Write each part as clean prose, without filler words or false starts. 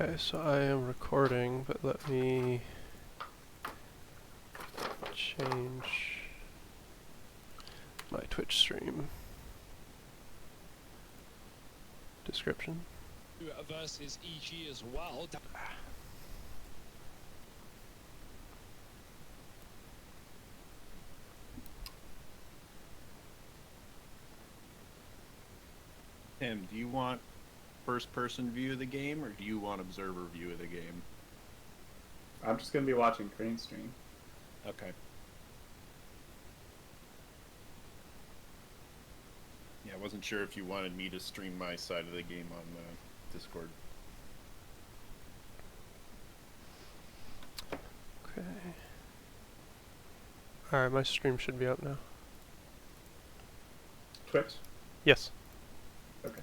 Okay, so I am recording, but let me change my Twitch stream description. Versus EG as well. Tim, do you want first-person view of the game, or do you want observer view of the game? I'm just going to be watching green screen. Okay. Yeah, I wasn't sure if you wanted me to stream my side of the game on Discord. Okay. Alright, my stream should be up now. Twitch? Yes. Okay.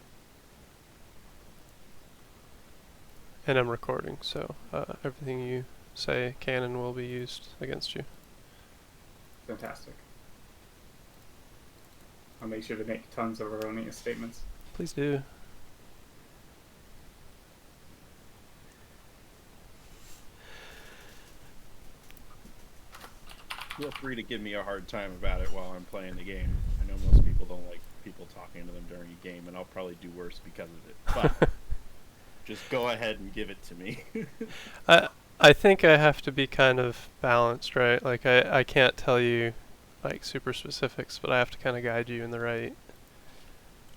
And I'm recording, so everything you say can and will be used against you. Fantastic. I'll make sure to make tons of erroneous statements. Please do. Feel free to give me a hard time about it while I'm playing the game. I know most people don't like people talking to them during a game, and I'll probably do worse because of it. But just go ahead and give it to me. I think I have to be kind of balanced, right? Like I can't tell you like super specifics, but I have to kind of guide you in the right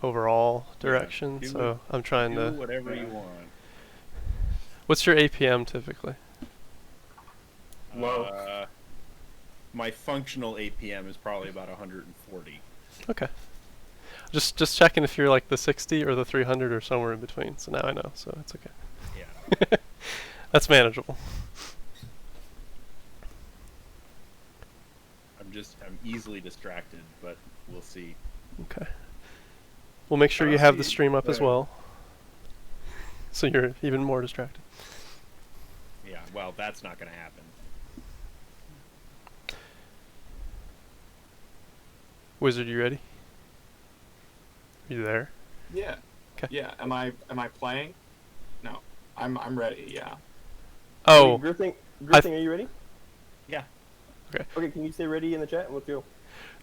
overall direction. Yeah, so I'm trying to do whatever you want. What's your APM typically? Low. My functional APM is probably about 140. Okay. Just checking if you're like the 60 or the 300 or somewhere in between. So now I know, so it's okay. Yeah. That's manageable. I'm easily distracted, but we'll see. Okay. We'll make sure you have the stream up as well. So you're even more distracted. Yeah, well, that's not going to happen. Wizard, you ready? Are you there? Yeah. Okay. Yeah. Am I playing? No. I'm ready. Yeah. Oh. Griffin, are you ready? Yeah. Okay. Okay, can you say ready in the chat and let's go?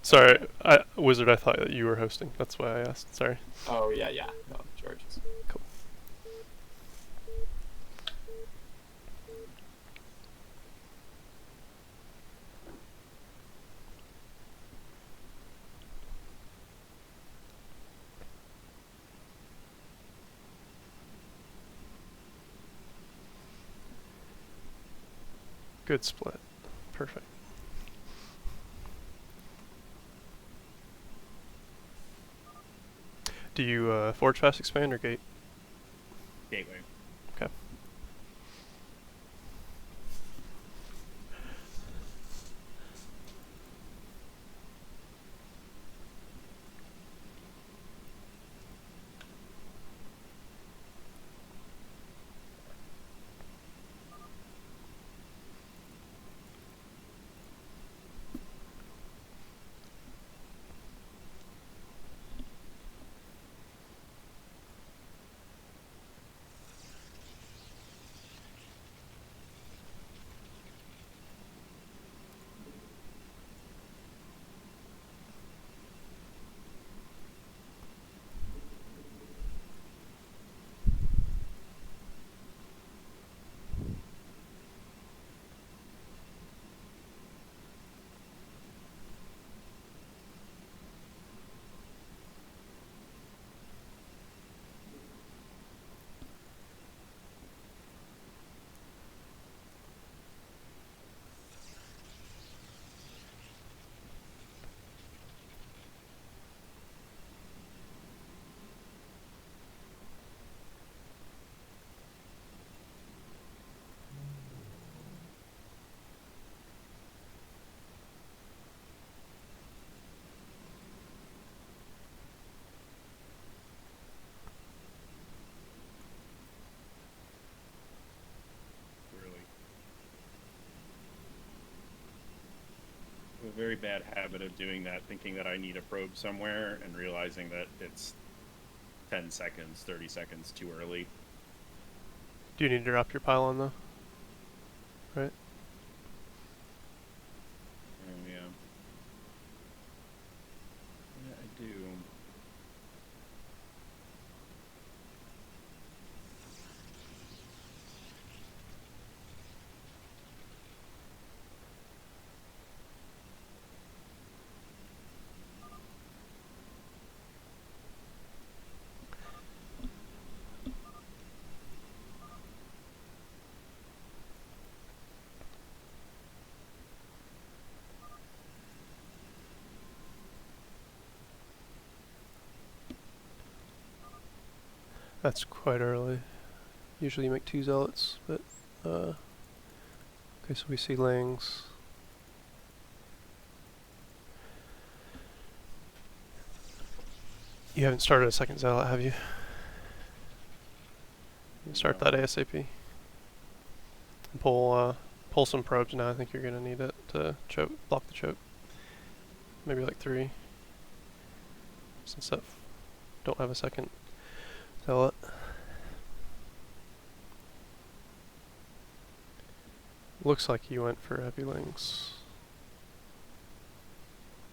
Sorry, Wizard, I thought that you were hosting. That's why I asked. Sorry. Oh yeah. No, George's. Cool. Good split. Perfect. Do you forge fast expand or gate? Gateway. Okay. A very bad habit of doing that, thinking that I need a probe somewhere and realizing that it's 10 seconds, 30 seconds too early. Do you need to drop your pylon though? Right? Yeah. Yeah, I do. That's quite early. Usually you make 2 zealots, but okay, so we see Lings. You haven't started a second zealot, have you? You start No. that ASAP. And pull some probes now. I think you're gonna need it to block the choke. Maybe like 3, since that don't have a second zealot. Looks like you went for heavy Lings.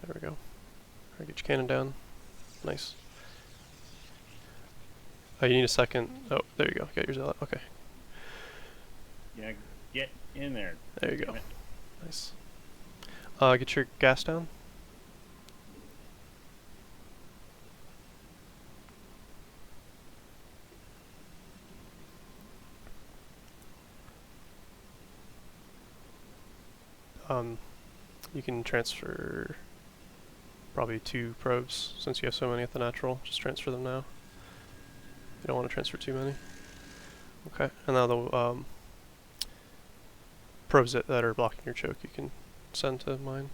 There we go. Alright, get your cannon down. Nice. Oh, you need a second. Oh, there you go. Get your zealot. Okay. Yeah, get in there. There you go. Damn it. Nice. Get your gas down. You can transfer probably 2 probes since you have so many at the natural. Just transfer them now. You don't want to transfer too many. Okay, and now the probes that are blocking your choke you can send to mine.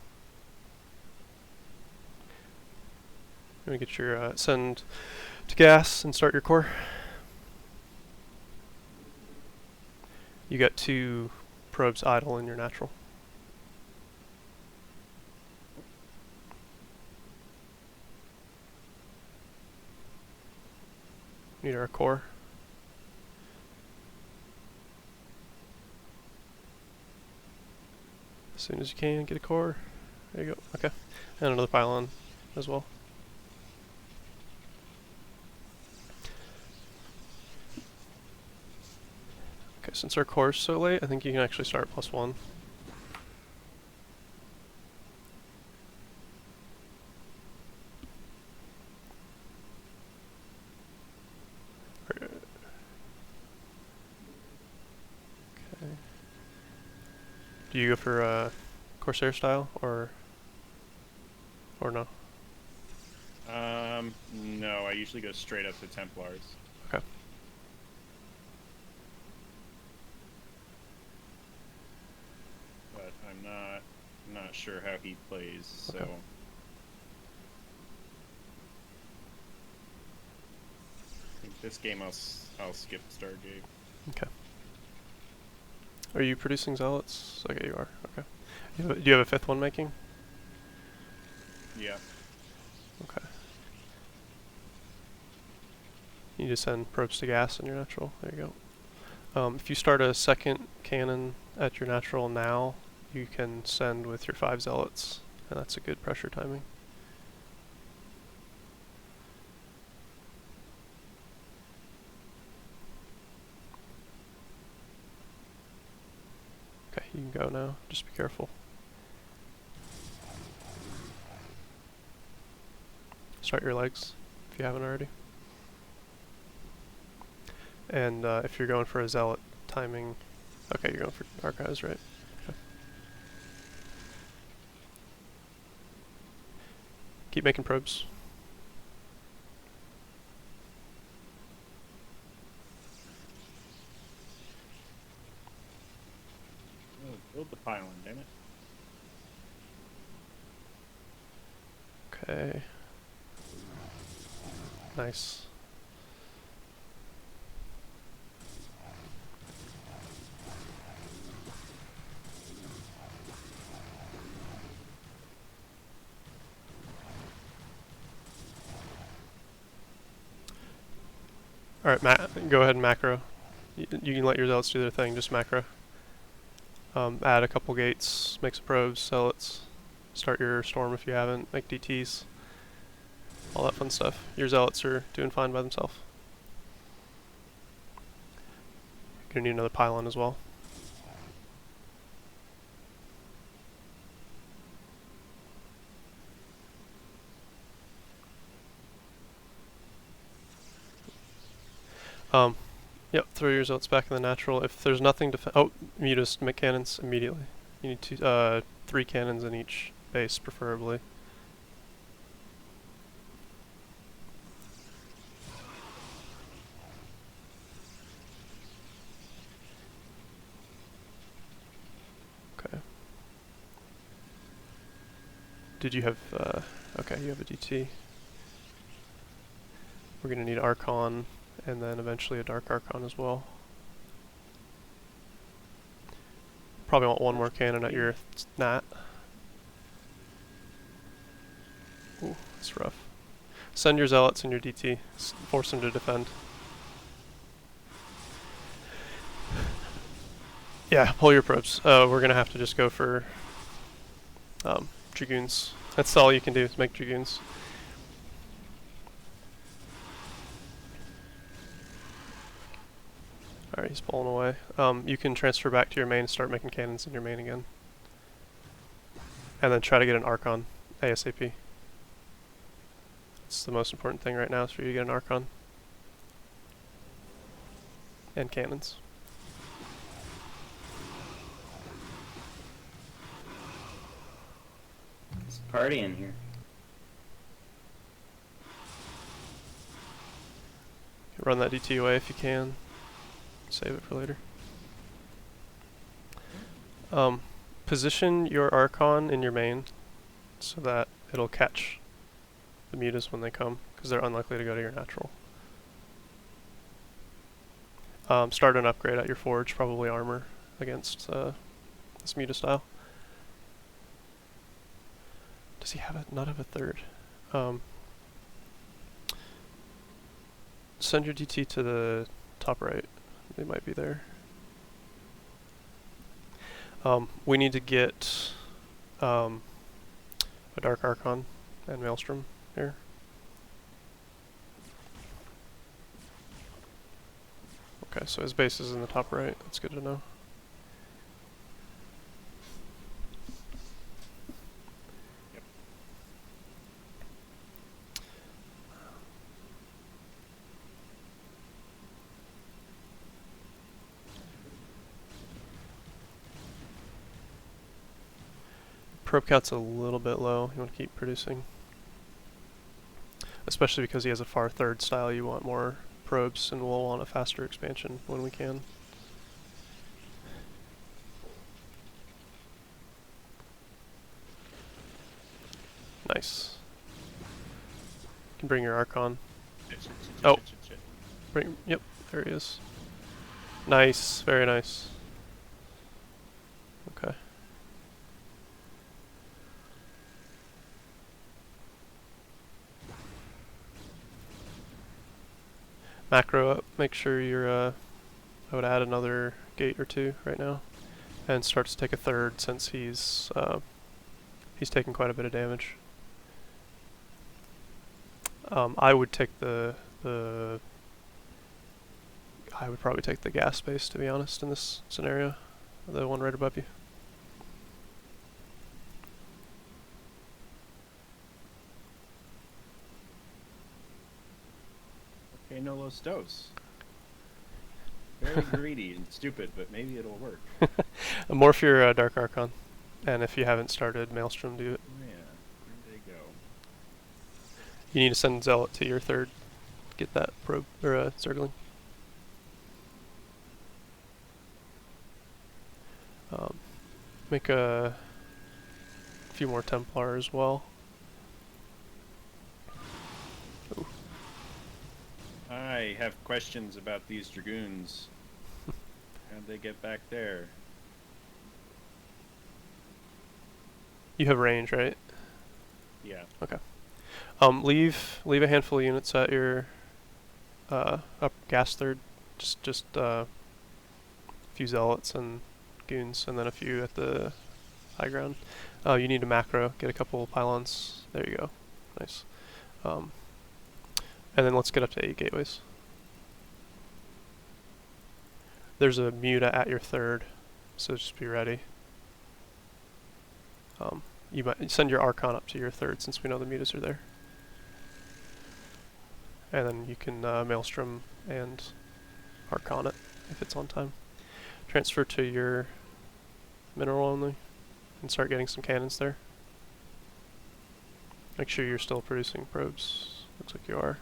You're gonna get your send to gas and start your core. You got 2 probes idle in your natural. Need our core. As soon as you can, get a core. There you go. Okay. And another pylon as well. Okay, since our core is so late, I think you can actually start +1. Okay. Do you go for Corsair style or no? No, I usually go straight up to Templars. Okay. But I'm not sure how he plays, so Okay. I think this game I'll skip Stargate. Okay. Are you producing zealots? Okay, you are. Okay. Do you have a 5th one making? Yeah. Okay. You just send probes to gas in your natural. There you go. If you start a second cannon at your natural now, you can send with your 5 zealots, and that's a good pressure timing. Okay, you can go now. Just be careful. Start your legs if you haven't already. And if you're going for a zealot timing, okay, you're going for archives, right? Okay. Keep making probes. Oh, build the pylon, damn it. Okay. Nice. Alright, go ahead and macro. You can let your zealots do their thing, just macro. Add a couple gates, make some probes, zealots. Start your storm if you haven't, make DTs. All that fun stuff. Your zealots are doing fine by themselves. You're gonna need another pylon as well. Yep, throw your zealots back in the natural. If there's nothing to mutus, make cannons immediately. You need 3 cannons in each base, preferably. Okay. Did you have, okay, you have a DT. We're gonna need Archon, and then eventually a Dark Archon as well. Probably want one more cannon at your Nat. Ooh, that's rough. Send your Zealots and your DT. Force them to defend. Yeah, pull your probes. We're gonna have to just go for Dragoons. That's all you can do is make Dragoons. Alright, he's pulling away. You can transfer back to your main and start making cannons in your main again. And then try to get an Archon ASAP. It's the most important thing right now is for you to get an Archon. And cannons. It's a party in here. Run that DT away if you can. Save it for later. Position your Archon in your main so that it'll catch the mutas when they come, because they're unlikely to go to your natural. Start an upgrade at your forge, probably armor against this muta style. Does he have not have a third? Send your DT to the top right. They might be there. We need to get a Dark Archon and Maelstrom here. Okay, so his base is in the top right. That's good to know. Probe count's a little bit low. You want to keep producing. Especially because he has a far third style, you want more probes, and we'll want a faster expansion when we can. Nice. You can bring your Archon. Oh. Yep, there he is. Nice, very nice. Okay. Macro up, make sure you're, I would add another gate or two right now, and start to take a third since he's taking quite a bit of damage. I would take I would probably take the gas base, to be honest, in this scenario, the one right above you. Okay, no Los Dos. Very greedy and stupid, but maybe it'll work. Morph your Dark Archon, and if you haven't started Maelstrom, do it. Oh yeah, where'd they go? You need to send Zealot to your third. Get that probe, or circling. Make a few more Templar as well. Ooh. I have questions about these Dragoons. How'd they get back there? You have range, right? Yeah. Okay. Leave a handful of units at your up gas third. Just few zealots and goons, and then a few at the high ground. Oh, you need a macro. Get a couple pylons. There you go. Nice. And then let's get up to 8 gateways. There's a muta at your third, so just be ready. You might send your Archon up to your third since we know the mutas are there. And then you can Maelstrom and Archon it if it's on time. Transfer to your mineral only and start getting some cannons there. Make sure you're still producing probes. Looks like you are.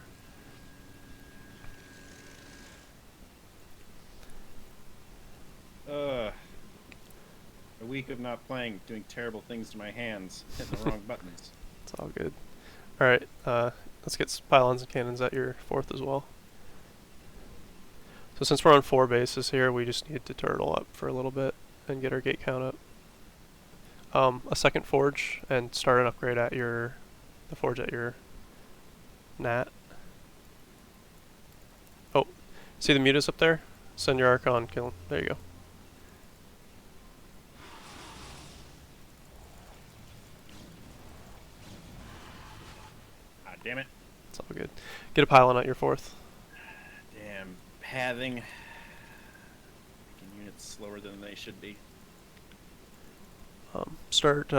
A week of not playing, doing terrible things to my hands, hitting the wrong buttons. It's all good. Alright, let's get pylons and cannons at your fourth as well. So since we're on 4 bases here, we just need to turtle up for a little bit and get our gate count up. A second forge and start an upgrade at the forge at your nat. Oh, see the mutas up there? Send your Archon, kill him. There you go. Ah, damn it. It's all good. Get a pylon at your fourth. Damn, pathing. Making units slower than they should be. Start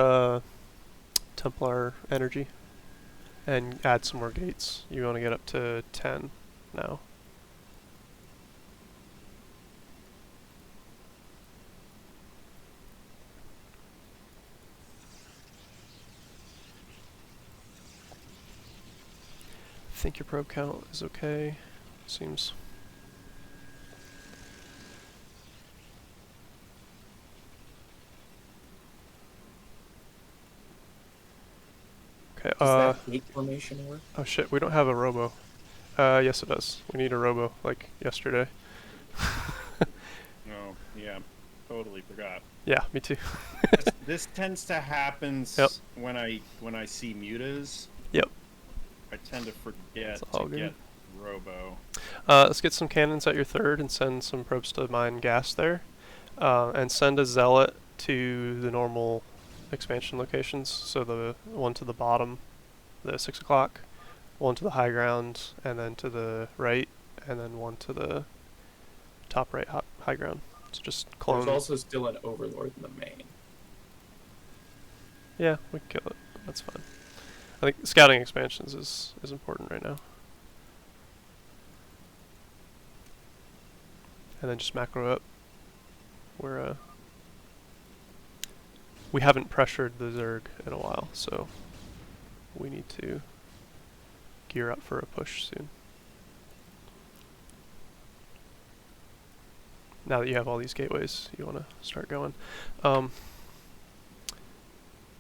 Templar energy and add some more gates. You want to get up to 10 now. I think your probe count is okay. Seems. Okay, Does that gate formation work? oh shit, we don't have a robo. Yes it does. We need a robo, like yesterday. Oh, yeah, totally forgot. Yeah, me too. This tends to happen Yep. when I see mutas. Yep. I tend to forget It's all to good. get robo. Let's get some cannons at your third and send some probes to mine gas there. And send a zealot to the normal expansion locations. So the one to the bottom, the 6 o'clock, one to the high ground, and then to the right, and then one to the top right high ground. So just clone. There's also still an overlord in the main. Yeah, we can kill it. That's fine. I think scouting expansions is important right now. And then just macro up. We haven't pressured the Zerg in a while, so we need to gear up for a push soon. Now that you have all these gateways, you want to start going.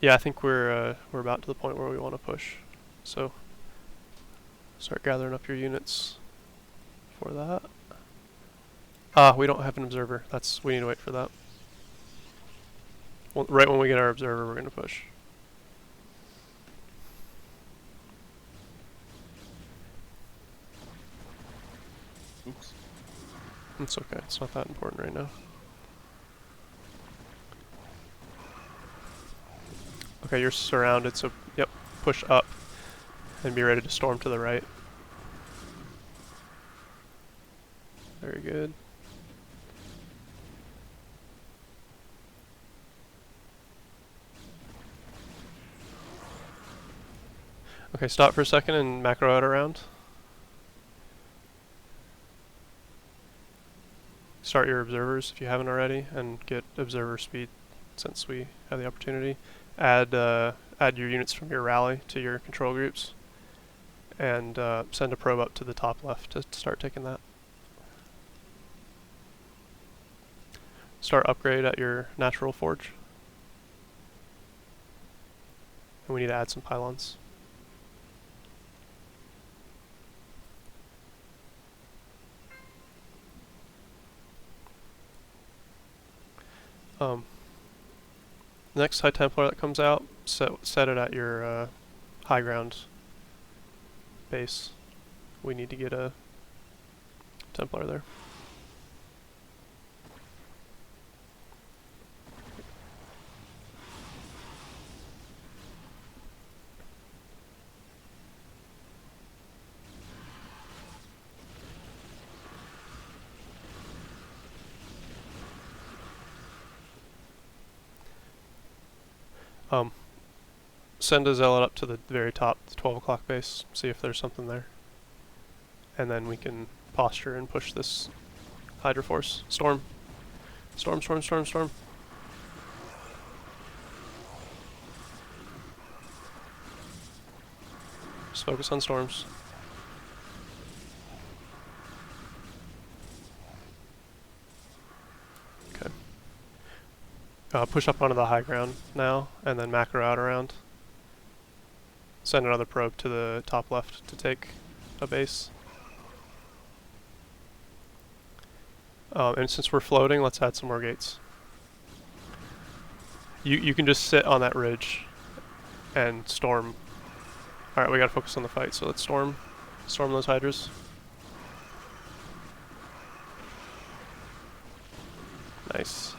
Yeah, I think we're about to the point where we want to push. So start gathering up your units for that. We don't have an observer. We need to wait for that. Well, right when we get our observer, we're going to push. Oops. It's okay. It's not that important right now. Okay, you're surrounded, so yep, push up and be ready to storm to the right. Very good. Okay, stop for a second and macro out around. Start your observers if you haven't already, and get observer speed since we have the opportunity. Add your units from your rally to your control groups, and send a probe up to the top left to start taking that. Start upgrade at your natural forge. And we need to add some pylons. Next High Templar that comes out, set it at your high ground base. We need to get a Templar there. Send a zealot up to the very top, the 12 o'clock base, see if there's something there. And then we can posture and push this Hydra Force. Storm. Storm, storm, storm, storm. Just focus on storms. Okay. Push up onto the high ground now, and then macro out around. Send another probe to the top left to take a base. And since we're floating, let's add some more gates. You can just sit on that ridge and storm. Alright, we gotta focus on the fight, so let's storm those hydras. Nice.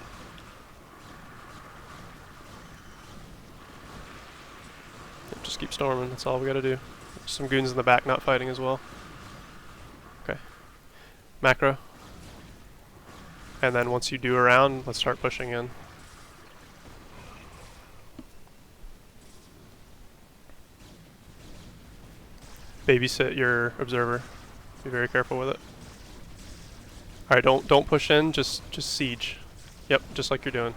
Yep, just keep storming, that's all we gotta do. Some goons in the back not fighting as well. Okay. Macro. And then once you do a round, let's start pushing in. Babysit your observer. Be very careful with it. Alright, don't push in, just siege. Yep, just like you're doing.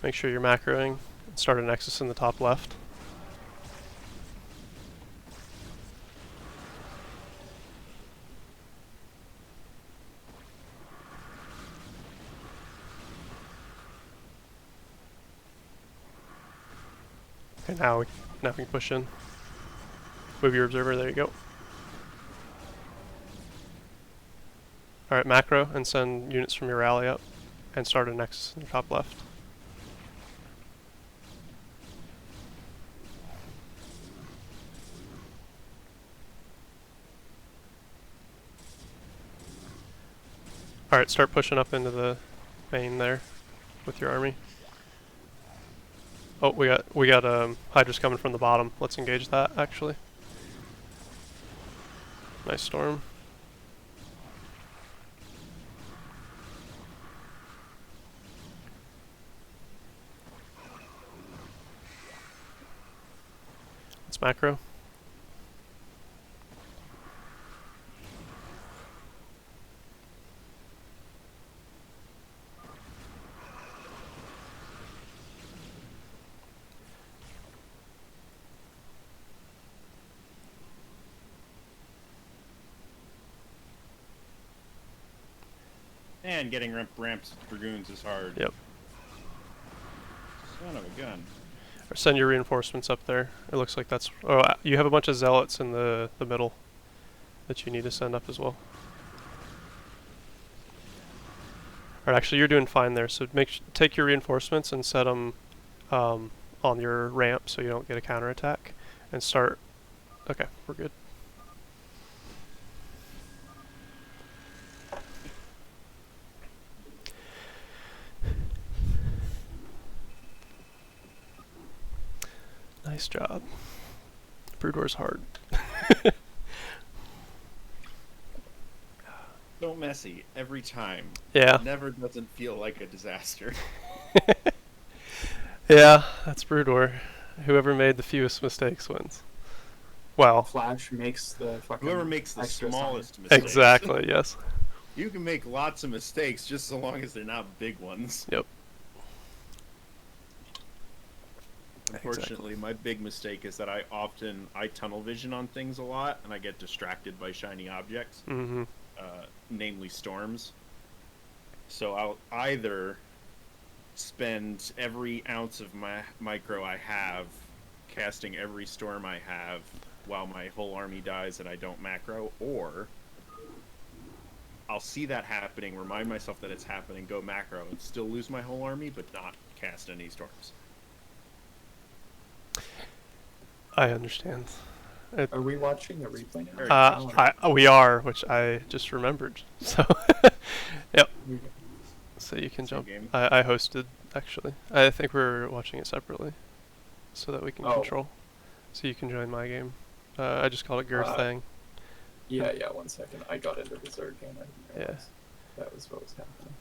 Make sure you're macroing. Start a nexus in the top left. Okay, now we can push in. Move your observer, there you go. Alright, macro and send units from your rally up and start a nexus in the top left. Alright, start pushing up into the main there with your army. Oh, we got Hydras coming from the bottom. Let's engage that actually. Nice storm. Let's macro. And getting ramps dragoons is hard. Yep. Son of a gun. Or send your reinforcements up there. It looks like that's... Oh, you have a bunch of zealots in the middle that you need to send up as well. Alright, actually you're doing fine there, so take your reinforcements and set them on your ramp so you don't get a counterattack. And start... Okay, we're good. Nice job. Brood War's hard. So messy every time. Yeah. It never doesn't feel like a disaster. Yeah, that's Brood War. Whoever made the fewest mistakes wins. Well, Flash makes the fucking Whoever makes the extra smallest sign. mistakes. exactly, yes. You can make lots of mistakes just so long as they're not big ones. Yep. Unfortunately, my big mistake is that I tunnel vision on things a lot, and I get distracted by shiny objects, Mm-hmm. namely storms. So I'll either spend every ounce of my micro I have casting every storm I have while my whole army dies and I don't macro, or I'll see that happening, remind myself that it's happening, go macro, and still lose my whole army, but not cast any storms. I understand. Are we watching the replay now? We are, which I just remembered. So, yep. So you can Same jump. game? I hosted, actually. I think we're watching it separately, so that we can Oh. control. So you can join my game. I just called it Girth Thang. Yeah, yeah. 1 second. I got into the Zerg game. I didn't Yeah. realize that was what was happening.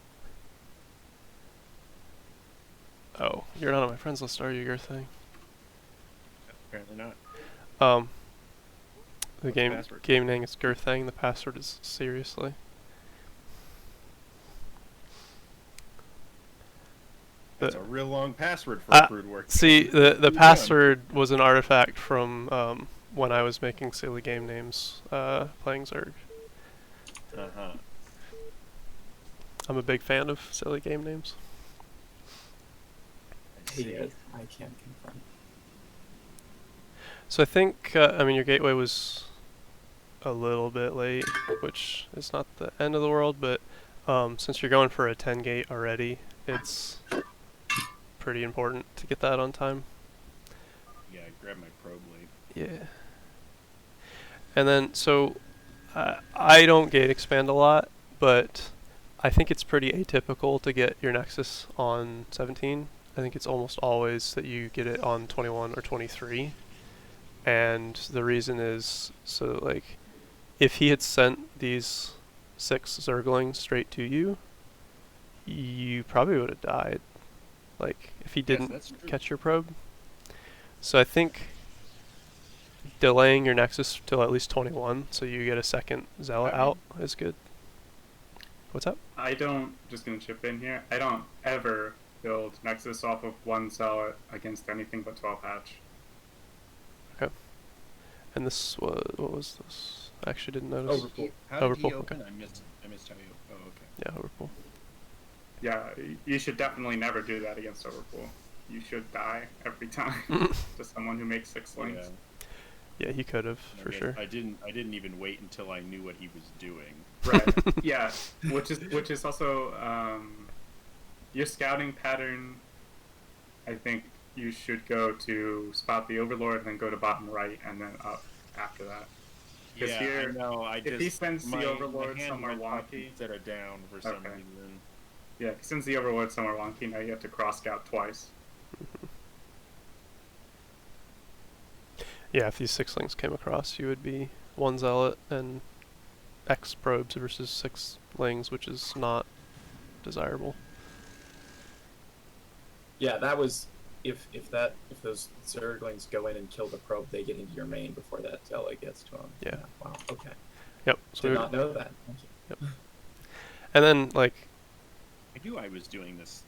Oh, you're not on my friends list, are you, your thing? Apparently not. The What's the password? game name is Girthang. The password is seriously. That's a real long password for Uh, a Broodwork. See, the Yeah. password was an artifact from when I was making silly game names, playing Zerg. Uh-huh. I'm a big fan of silly game names. I Hate see. it. I can't confirm. So I think, I mean, your gateway was a little bit late, which is not the end of the world, but since you're going for a 10 gate already, it's pretty important to get that on time. Yeah, I grabbed my probe late. Yeah. And then, so I don't gate expand a lot, but I think it's pretty atypical to get your Nexus on 17. I think it's almost always that you get it on 21 or 23. And the reason is, so like, if he had sent these 6 Zerglings straight to you, you probably would have died. Like, if he didn't that's true. catch your probe. So I think delaying your Nexus till at least 21 so you get a second Zealot out is good. What's up? I don't, just gonna chip in here, I don't ever build Nexus off of 1 Zealot against anything but 12 hatch. And this was, what was this? I actually didn't notice. Overpool. How did he Overpool, open? I missed how you. Oh, okay. Yeah, Overpool. Yeah, you should definitely never do that against Overpool. You should die every time to someone who makes 6 links. Yeah, he could have, I for guess sure. I didn't even wait until I knew what he was doing. Right. Yeah, which is also your scouting pattern. I think you should go to spot the Overlord, and then go to bottom right, and then up after that. 'Cause Yeah, here, I know. if he sends the Overlord hand somewhere went up wonky, instead of down for some Okay. reason. yeah, if he sends the Overlord somewhere wonky, now you have to cross scout twice. Yeah, if these 6 links came across, you would be 1 Zealot and X probes versus 6 lings, which is not desirable. Yeah, that was if those Zerglings go in and kill the probe, they get into your main before that Zealot gets to them. Yeah. Wow. Okay. Yep. So Did not know that. Thank you. and then, like, I knew I was doing this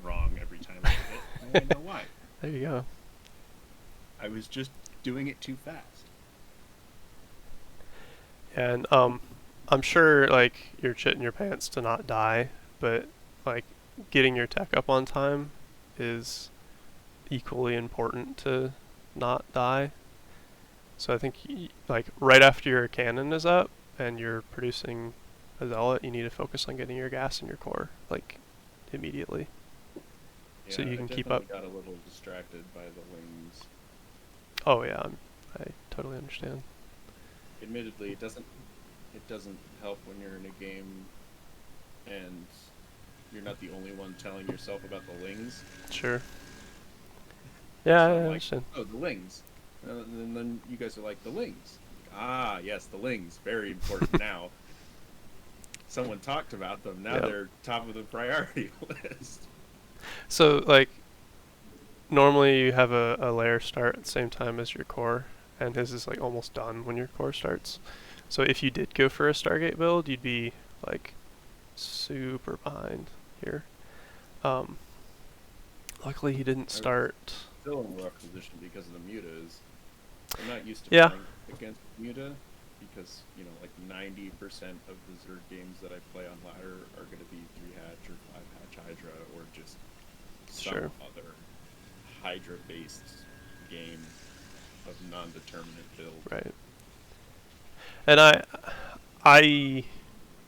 wrong every time I did it. I know why. there you go. I was just doing it too fast. And I'm sure, like, you're shitting your pants to not die, but, like, getting your tech up on time is equally important to not die. So I think, like, right after your cannon is up and you're producing a Zealot, you need to focus on getting your gas in your core, like, immediately. So you I can keep up. definitely got a little distracted by the wings. Oh yeah, I totally understand. Admittedly, it doesn't help when you're in a game and you're not the only one telling yourself about the lings. Sure. Yeah, So I I'm like, understand. oh, the lings. And then you guys are like, the lings. Ah, yes, the lings. Very important now. Someone talked about them. Now Yep. they're top of the priority list. So, like, normally you have a layer start at the same time as your core, and his is, like, almost done when your core starts. So if you did go for a Stargate build, you'd be, like, super behind here. Luckily he didn't start. Still in a rough position because of the mutas. I'm not used to Yeah. playing against muta because, you know, like 90% of the Zerg games that I play on ladder are going to be 3-hatch or 5-hatch Hydra or just some Sure. other Hydra-based game of non-determinate build. Right. And I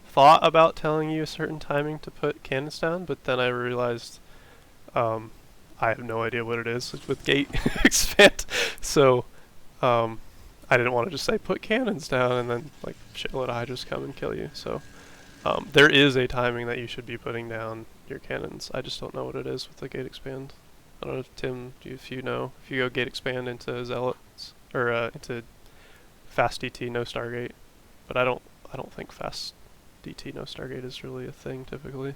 thought about telling you a certain timing to put cannons down, but then I realized I have no idea what it is with gate expand. So I didn't want to just say put cannons down and then, like, shitload of Hydras come and kill you. So there is a timing that you should be putting down your cannons. I just don't know what it is with the gate expand. I don't know if Tim, if you know, if you go gate expand into Zealots or into fast DT, no Stargate, but I don't think fast DT no Stargate is really a thing typically.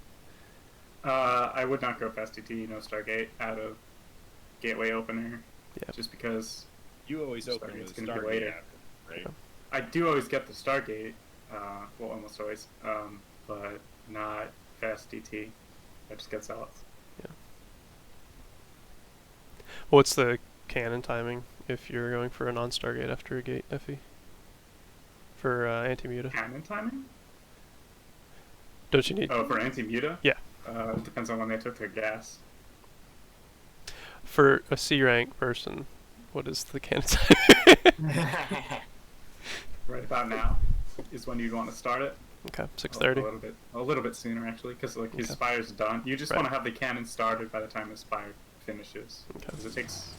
I would not go fast DT, no Stargate out of gateway opener. Yeah. Just because You always open Stargate's with a gonna be Stargate later. after, right? Yeah. I do always get the Stargate, well, almost always, but not fast DT. I just get zealots. What's the cannon timing if you're going for a non-Stargate after a gate, Effie? For anti-muta? Cannon timing? Don't you need... Oh, for anti-muta? Yeah. It depends on when they took their gas. For a C rank person, what is the cannon timing? Right about now is when you'd want to start it. Okay, A 6:30. little bit sooner actually, because like his Okay. spire's done. You just Right. want to have the cannon started by the time his spire finishes, Okay. because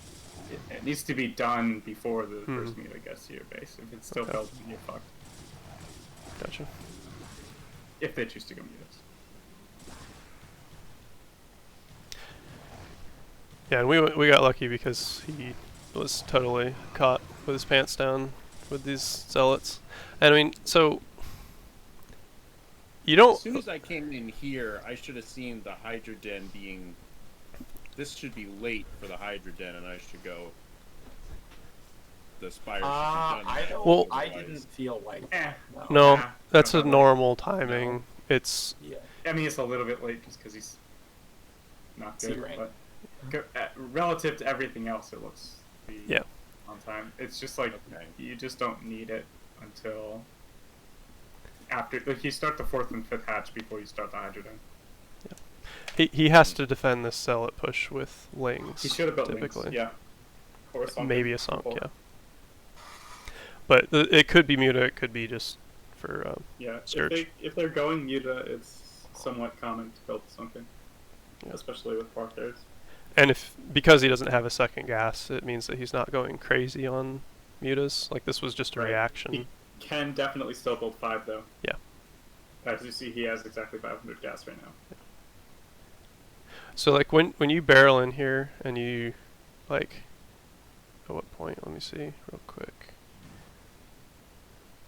it needs to be done before the Mhm. first muta gets to your base. If it's still Okay. building, you're fucked. Gotcha. If they choose to go mutas. Yeah, and we got lucky because he was totally caught with his pants down with these zealots. And I mean, so you As don't... soon as I came in here, I should have seen the Hydra Den being. This should be late for the Hydra Den, and I should go. The spire should be done. I don't. Well- I otherwise- didn't feel like. No, Nah, that's a not really. normal timing. It's... Yeah. I mean, it's a little bit late just because he's not good, C-rank. but relative to everything else, it looks pretty Yeah. on time. It's just like Okay. you just don't need it until after. Like you start the 4th and 5th hatch before you start the Hydrogen. He has to defend this zealot push with lings. He should have built typically. links. Yeah. Or something. Maybe a sunk, before. yeah. But it could be muta, it could be just for... Yeah. Scourge. If they're going muta, it's somewhat common to build something, Yeah. especially with Parkers. and because he doesn't have a second gas, it means that he's not going crazy on mutas. Like, this was just a Right. reaction. He can definitely still build 5 though. Yeah. As you see, he has exactly 500 gas right now. So, like, when you barrel in here and you, like... At what point? Let me see real quick.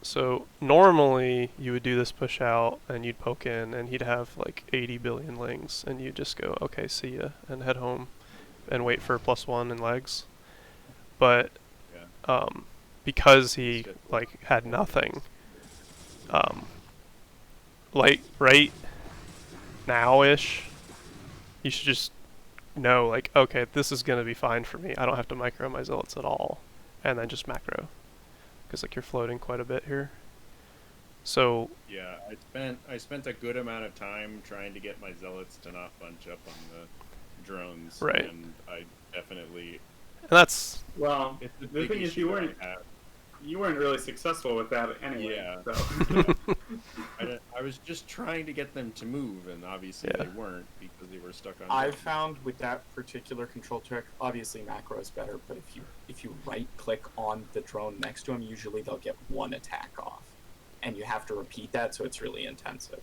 So, normally, you would do this push out, and you'd poke in, and he'd have, like, 80 billion lings, and you'd just go, okay, see ya, and head home, and wait for +1 in legs. But, Yeah. because he, like, had nothing, like, right now-ish, you should just know, like, okay, this is going to be fine for me. I don't have to micro my zealots at all. And then just macro. Because, like, you're floating quite a bit here. So, Yeah, I spent a good amount of time trying to get my zealots to not bunch up on the drones. Right. And I definitely. and that's... Well, It's a the big thing is, issue you that weren't I have. really successful with that anyway. Yeah. So. I was just trying to get them to move, and obviously Yeah. they weren't because they were stuck on. I've drones. found with that particular control trick, obviously macro is better, but if you right click on the drone next to him, usually they'll get 1 attack off, and you have to repeat that, so it's really intensive.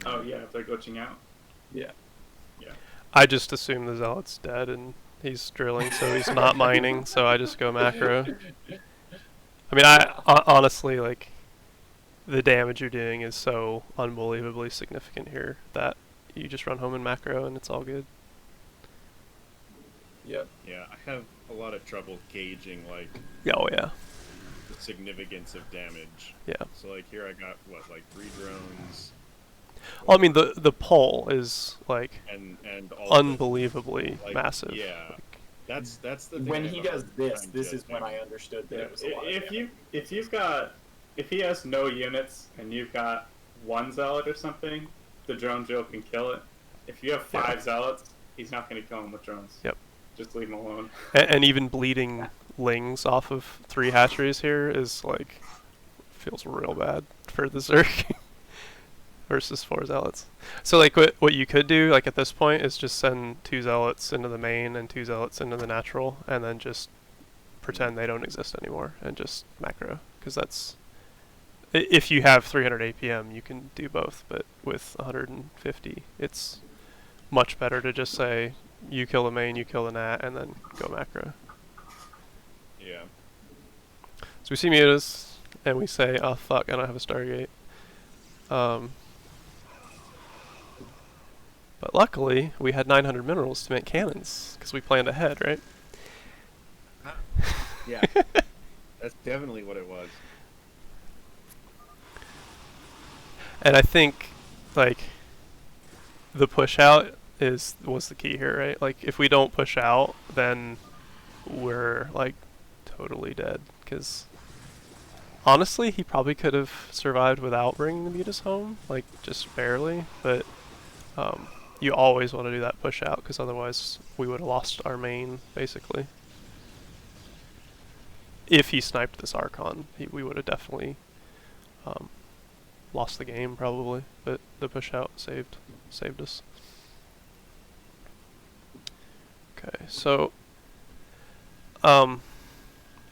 Oh yeah, if they're glitching out. Yeah. I just assume the zealot's dead, and he's drilling, so he's not mining, so I just go macro. I mean, honestly, like... The damage you're doing is so unbelievably significant here that you just run home in macro and it's all good. Yep. Yeah, I have a lot of trouble gauging like Oh yeah. the significance of damage. Yeah. So like here I got like 3 drones. Well, I mean, the pull is, like, and all unbelievably like, massive. yeah. Like, That's the thing. When I have he a does hard this, time this is when judging. I understood that Yeah, it was a lot of damage. if he has no units and you've got 1 zealot or something, the drone drill can kill it. If you have 5 zealots, he's not going to kill him with drones. Yep. Just leave him alone. and even bleeding lings off of 3 hatcheries here is, like, feels real bad for the Zerg versus 4 zealots. So, like, what you could do, like, at this point is just send 2 zealots into the main and 2 zealots into the natural, and then just pretend they don't exist anymore and just macro, because that's... If you have 300 APM, you can do both, but with 150, it's much better to just say, you kill the main, you kill the nat, and then go macro. Yeah. So we see mutas. and we say, oh fuck, I don't have a Stargate. But luckily, we had 900 minerals to make cannons, because we planned ahead, right? Yeah, that's definitely what it was. And I think, like, the push out was the key here, right? Like, if we don't push out, then we're, like, totally dead. Because, honestly, he probably could have survived without bringing the mutas home, like, just barely. But you always want to do that push out, because otherwise we would have lost our main, basically. If he sniped this Archon, we would have definitely lost the game, probably. But the push out saved us. Okay, so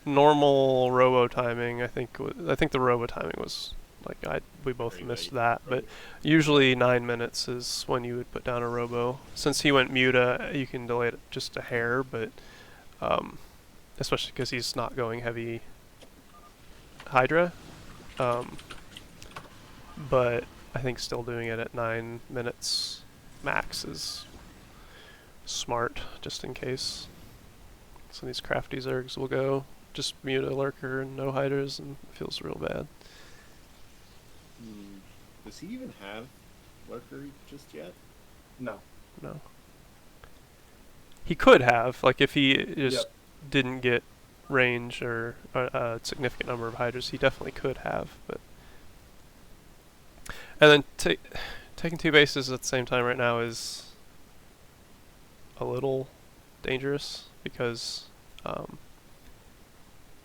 normal robo timing. I think the robo timing was like we both missed that, but usually 9 minutes is when you would put down a robo. Since he went muta, you can delay it just a hair, but especially because he's not going heavy Hydra. But I think still doing it at 9 minutes max is smart, just in case. So these crafty zergs will go just mute a lurker and no hiders, and it feels real bad. Does he even have lurker just yet? No. No. He could have, like, if he just didn't get range or a significant number of hydras, he definitely could have, but... And then taking 2 bases at the same time right now is a little dangerous, because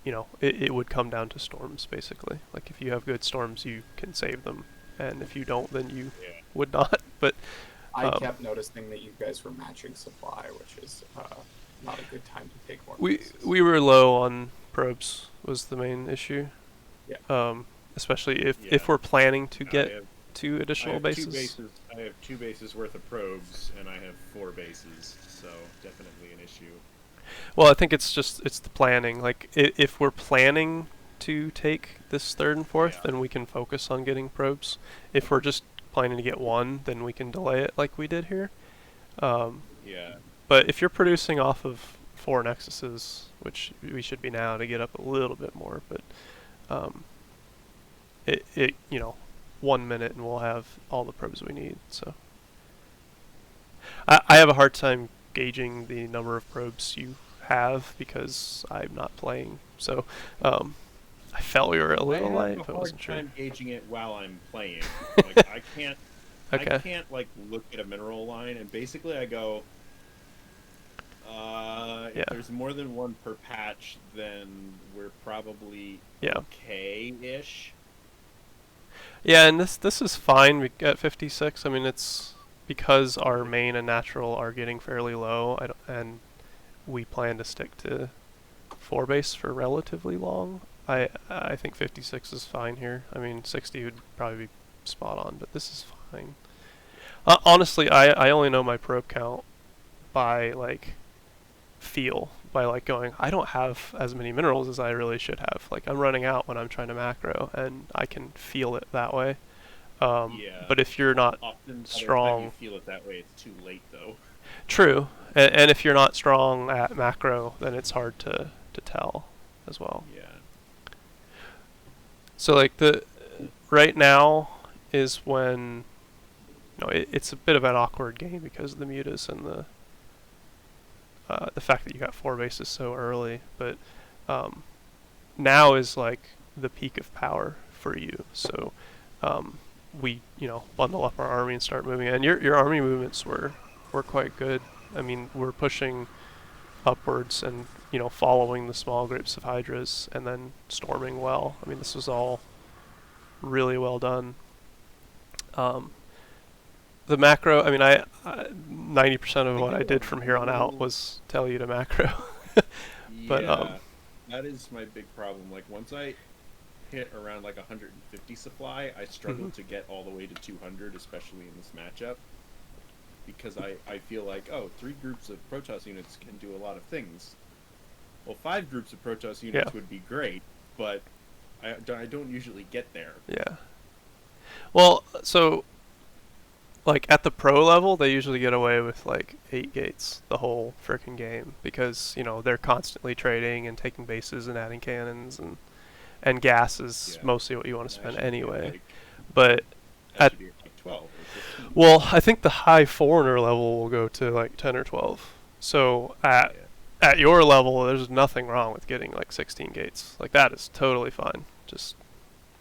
you know, it would come down to storms, basically. Like, if you have good storms, you can save them, and if you don't, then you would not. But I kept noticing that you guys were matching supply, which is not a good time to take more bases. we were low on probes, was the main issue. Yeah. Especially if we're planning to get 2 additional bases. I have 2 bases worth of probes, and I have 4 bases, so definitely an issue. Well, I think it's the planning. Like, if we're planning to take this 3rd and 4th, then we can focus on getting probes. If we're just planning to get 1, then we can delay it like we did here. But if you're producing off of 4 nexuses, which we should be now to get up a little bit more, but it you know, 1 minute and we'll have all the probes we need. So I have a hard time gauging the number of probes you have because I'm not playing. So I felt we were a little light, but I wasn't sure. I'm gauging it while I'm playing. Like, I can't. Okay. I can't like look at a mineral line and basically I go. If there's more than 1 per patch, then we're probably okay-ish. Yeah, and this is fine. We got 56. I mean, it's because our main and natural are getting fairly low, and we plan to stick to 4 base for relatively long. I think 56 is fine here. I mean, 60 would probably be spot on, but this is fine. Honestly, I only know my probe count by, like, feel. By, like, going, I don't have as many minerals as I really should have. Like, I'm running out when I'm trying to macro, and I can feel it that way. But if you're not strong... You feel it that way, it's too late, though. True. And if you're not strong at macro, then it's hard to tell as well. Yeah. So, like, right now is when... You know, it's a bit of an awkward game because of the mutas and the fact that you got 4 bases so early, but now is like the peak of power for you. So we, you know, bundle up our army and start moving. And your army movements were quite good. I mean, we're pushing upwards and, you know, following the small groups of hydras and then storming well. I mean, this was all really well done. The macro, I mean, I 90% of what I did from here on out was tell you to macro. But that is my big problem. Like, once I hit around like 150 supply, I struggle to get all the way to 200, especially in this matchup, because I feel like, oh, 3 groups of Protoss units can do a lot of things. Well, 5 groups of Protoss units would be great, but I don't usually get there. Yeah. Well, so like at the pro level, they usually get away with like 8 gates the whole freaking game because they're constantly trading and taking bases and adding cannons and gas is Yeah. mostly what you want to That spend should be at, anyway. like, But that at should be at like 12 or 15. well, I think the high foreigner level will go to like 10 or 12. So Yeah. at your level, there's nothing wrong with getting like 16 gates. Like that is totally fine. Just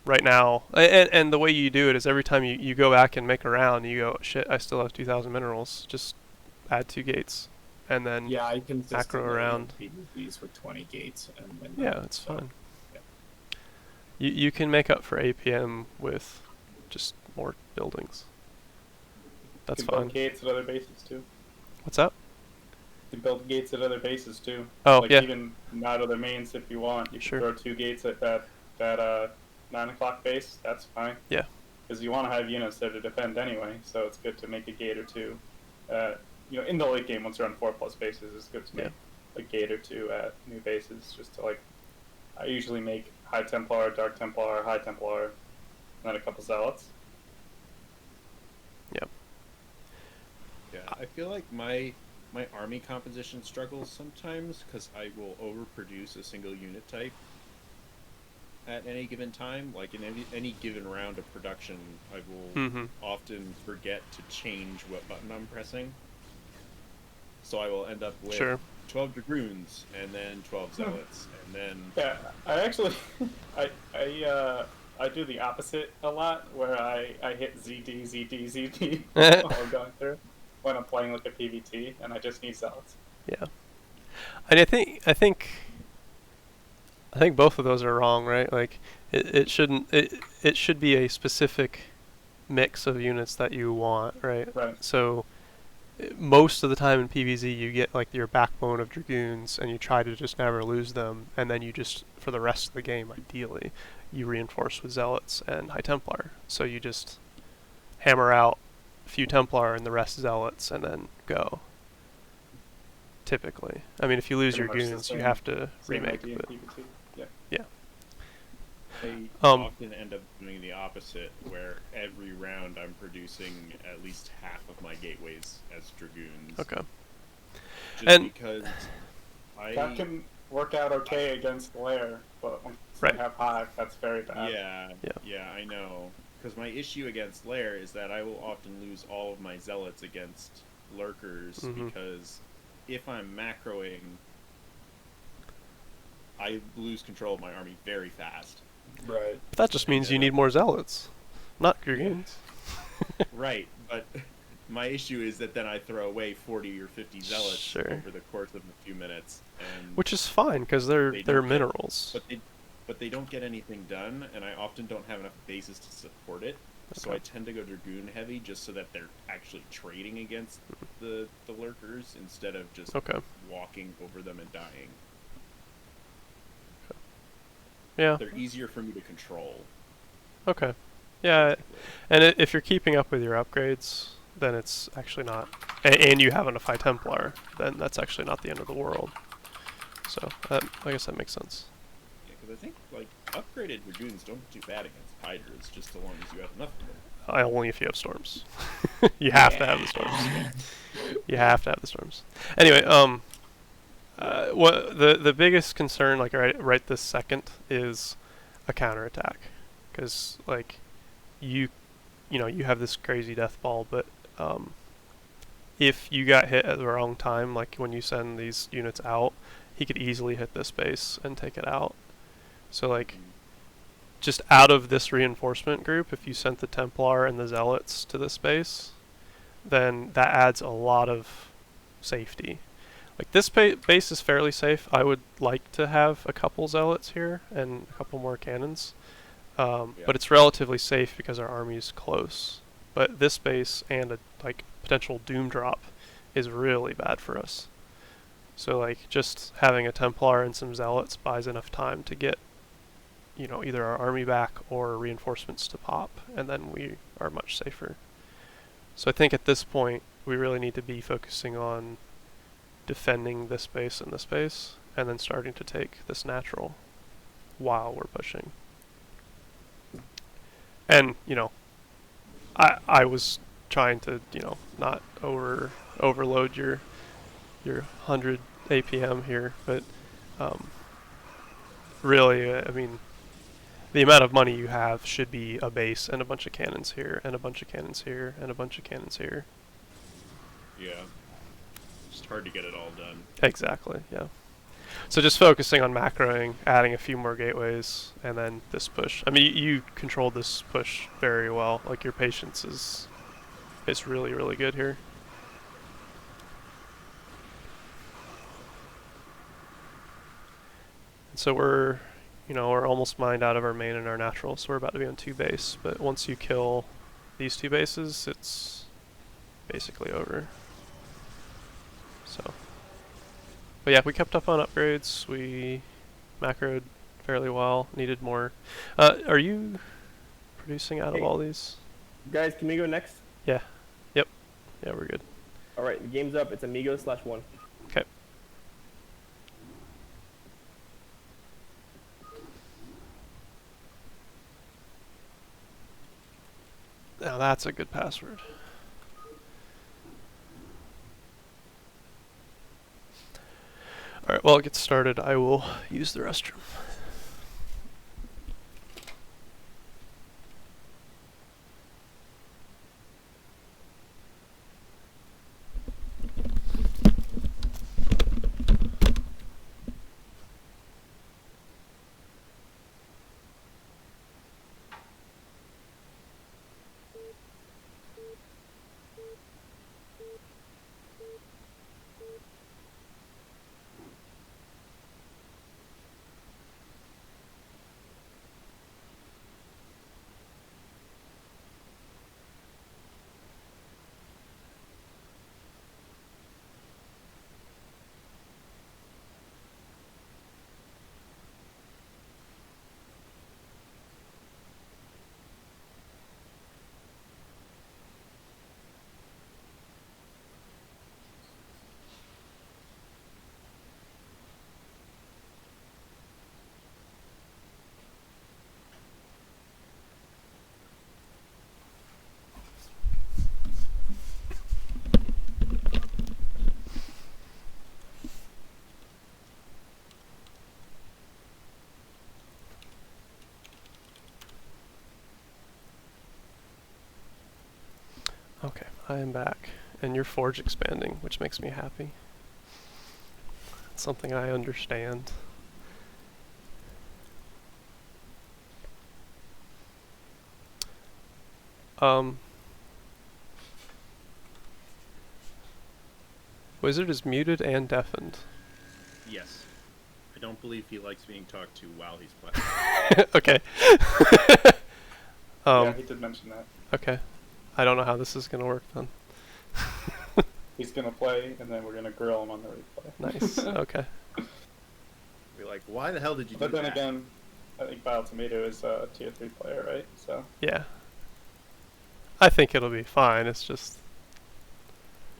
right now, and the way you do it is every time you go back and make a round, you go, shit, I still have 2,000 minerals. Just add 2 gates, and then Yeah, I consistently around. PvPs with 20 gates and win yeah, them, it's so, fine. yeah. You can make up for APM with just more buildings. That's You can build fine. gates at other bases too. What's up? You can build gates at other bases too. Oh, like yeah. even not other mains if you want. You can Sure. throw 2 gates at that 9 o'clock base. That's fine. Yeah. Because you want to have units there to defend anyway, so it's good to make a gate or two. In the late game, once you're on 4+ bases, it's good to make a gate or 2 at new bases. Just to I usually make High Templar, Dark Templar, High Templar, and then a couple Zealots. Yep. Yeah, I feel like my army composition struggles sometimes because I will overproduce a single unit type at any given time. Like in any given round of production, I will Mm-hmm. often forget to change what button I'm pressing. So I will end up with Sure. 12 dragoons and then 12 zealots and then Yeah, I actually, I do the opposite a lot, where I hit ZD, ZD, ZD while I'm going through when I'm playing like a PvT, and I just need Zealots. Yeah. And I think both of those are wrong, right? Like it should be a specific mix of units that you want, right? Right. So most of the time in PvZ you get like your backbone of dragoons and you try to just never lose them, and then you just for the rest of the game ideally you reinforce with zealots and high templar. So you just hammer out a few templar and the rest zealots and then go. Typically. I mean if you lose Pretty your much the goons you same- have to Same remake idea in but PvT. Yeah. yeah. I Um, often end up doing the opposite, where every round I'm producing at least half of my gateways as dragoons. Okay. Just And- because That can work out okay against Lair, but once Right. you have Hive, that's very bad. Yeah, I know. Because my issue against Lair is that I will often lose all of my zealots against lurkers, Mhm. because if I'm macroing, I lose control of my army very fast. Right. But that just means you need more zealots, not dragoons. Right, but my issue is that then I throw away 40 or 50 zealots Sure. over the course of a few minutes, and Which is fine because they're They don't get- minerals. but they don't get anything done, and I often don't have enough bases to support it. So Okay. I tend to go dragoon heavy just so that they're actually trading against the lurkers instead of just Okay. walking over them and dying. Yeah. They're easier for me to control. Okay. Yeah, and if you're keeping up with your upgrades, then it's actually not. And you have enough High Templar, then that's actually not the end of the world. So I guess that makes sense. Yeah, because I think like upgraded dragoons don't do bad against hydras, just so long as you have enough of them. Only if you have storms. You have to have the storms. You have to have the storms. Anyway, what the biggest concern, like right this second, is a counterattack, because like you have this crazy death ball, but if you got hit at the wrong time, like when you send these units out, he could easily hit this base and take it out. So like just out of this reinforcement group, if you sent the Templar and the Zealots to this base, then that adds a lot of safety. Like this base is fairly safe. I would like to have a couple Zealots here and a couple more cannons, but it's relatively safe because our army is close. But this base and a potential doom drop is really bad for us. So like just having a Templar and some Zealots buys enough time to get either our army back or reinforcements to pop, and then we are much safer. So I think at this point we really need to be focusing on defending this base and this base, and then starting to take this natural while we're pushing. And I was trying to not overload your 100 APM here, but um, really, I mean, the amount of money you have should be a base and a bunch of cannons here, and a bunch of cannons here, and a bunch of cannons here. Yeah. It's hard to get it all done. Exactly, yeah. So just focusing on macroing, adding a few more gateways, and then this push. I mean, you controlled this push very well. Like, your patience is really, really good here. And so we're almost mined out of our main and our natural, so we're about to be on 2 base. But once you kill these 2 bases, it's basically over. So, but yeah, we kept up on upgrades. We macroed fairly well. Needed more. Are you producing out of Hey. all these? Guys, can we go next? Yeah. Yep. Yeah, we're good. All right, the game's up. It's Amigos/1. Okay. Now that's a good password. Alright, well, it gets started. I will use the restroom. Okay, I am back. And your forge expanding, which makes me happy. It's something I understand. Wizard is muted and deafened. Yes. I don't believe he likes being talked to while he's playing. Okay. Yeah, he did mention that. Okay. I don't know how this is gonna work then. He's gonna play, and then we're gonna grill him on the replay. Nice. Okay. Be like, why the hell did you do But then that? again, I think Vile Tomato is a tier 3 player, right? So Yeah. I think it'll be fine. It's just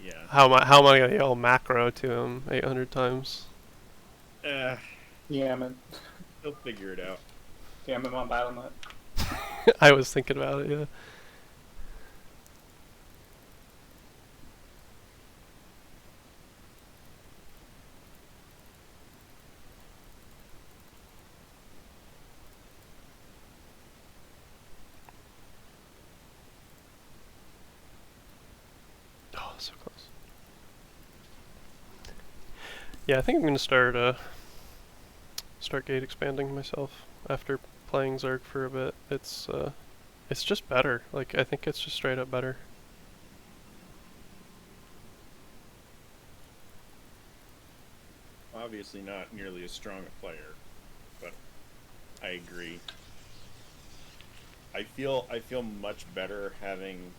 Yeah. how am I gonna yell macro to him 800 times? yam him, He'll figure it out. yam him on BattleNet. I was thinking about it. Yeah. Oh, so close. Yeah, I think I'm gonna start gate expanding myself after playing Zerg for a bit. It's just better. Like, I think it's just straight up better. Obviously not nearly as strong a player, but I agree. I feel much better having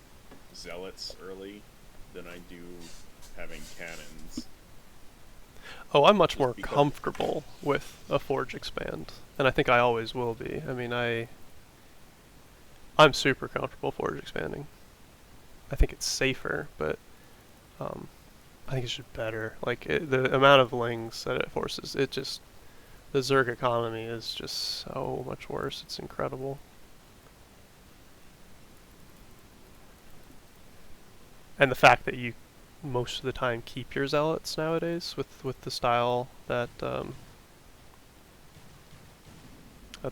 zealots early than I do having cannons. Oh, I'm much Just more because- comfortable with a Forge expand, and I think I always will be. I mean, I'm super comfortable Forge expanding. I think it's safer, but I think it's just better. Like, the amount of lings that it forces, the Zerg economy is just so much worse. It's incredible. And the fact that you most of the time keep your zealots nowadays with the style that that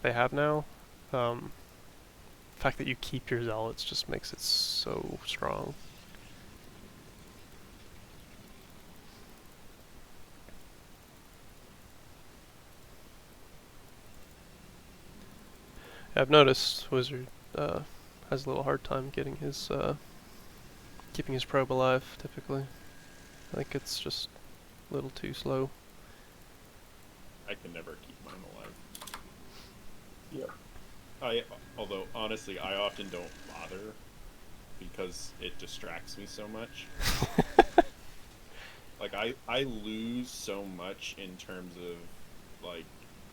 they have now. The fact that you keep your zealots just makes it so strong. I've noticed Wizard has a little hard time getting his keeping his probe alive. Typically, I think it's just a little too slow. I can never keep mine alive. Yep. Although honestly, I often don't bother because it distracts me so much. Like I lose so much in terms of like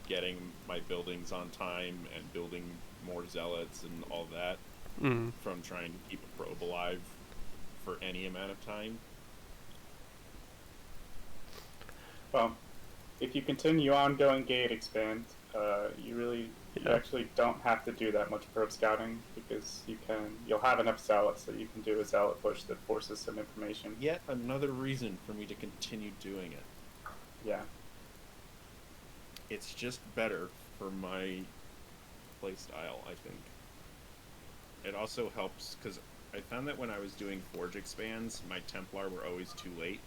getting my buildings on time and building more zealots and all that from trying to keep a probe alive for any amount of time. Well, if you continue on going gate expand, you actually don't have to do that much probe scouting because you'll have enough zealots that you can do a zealot push that forces some information. Yet another reason for me to continue doing it. Yeah. It's just better for my playstyle, I think. It also helps because I found that when I was doing Forge expands, my Templar were always too late.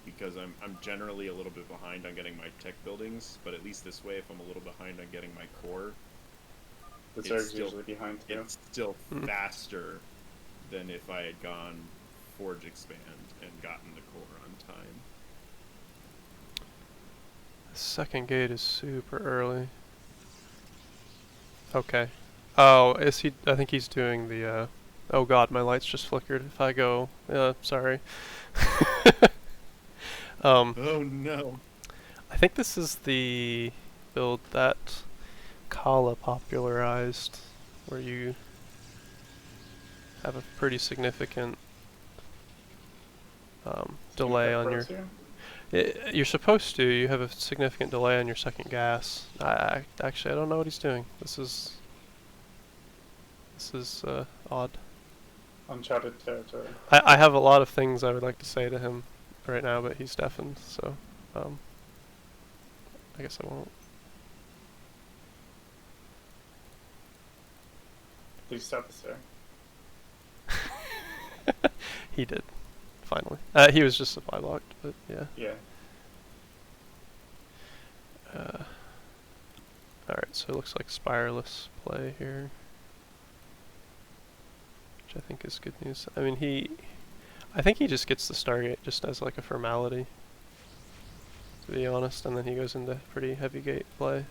Because I'm generally a little bit behind on getting my tech buildings, but at least this way, if I'm a little behind on getting my core, The Zerg's usually behind too. it's still faster than if I had gone Forge expand and gotten the core on time. The second gate is super early. Okay. Oh, is he? I think he's doing the. Oh God, my lights just flickered. If I go, sorry. Oh no. I think this is the build that Kala popularized, where you have a pretty significant delay on your. You're supposed to. You have a significant delay on your second gas. Actually, I don't know what he's doing. This is odd. Uncharted territory. I have a lot of things I would like to say to him right now, but he's deafened, so I guess I won't. Did you stop this there? He did, finally. He was just supply locked, but yeah. Yeah. Alright, so it looks like spireless play here, which I think is good news. I mean, I think he just gets the Stargate just as like a formality, to be honest, and then he goes into pretty heavy gate play.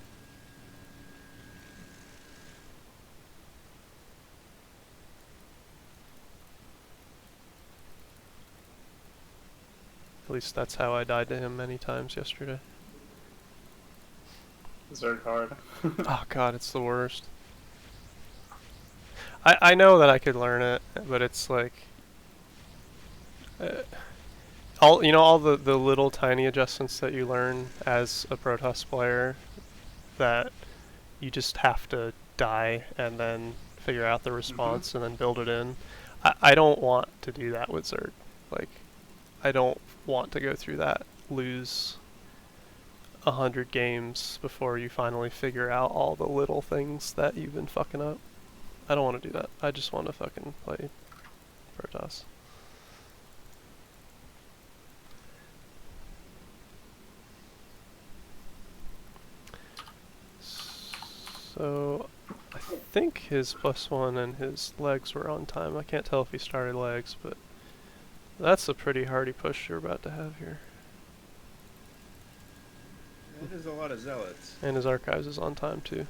At least that's how I died to him many times yesterday. Zerg hard. Oh God, it's the worst. I know that I could learn it, but it's like all the little tiny adjustments that you learn as a Protoss player that you just have to die and then figure out the response and then build it in. I don't want to do that with Zerg. Like, I don't want to go through that, lose 100 games before you finally figure out all the little things that you've been fucking up. I don't want to do that. I just want to fucking play Protoss. So, I think his +1 and his legs were on time. I can't tell if he started legs, but that's a pretty hardy push you're about to have here. That is a lot of zealots. And his archives is on time too.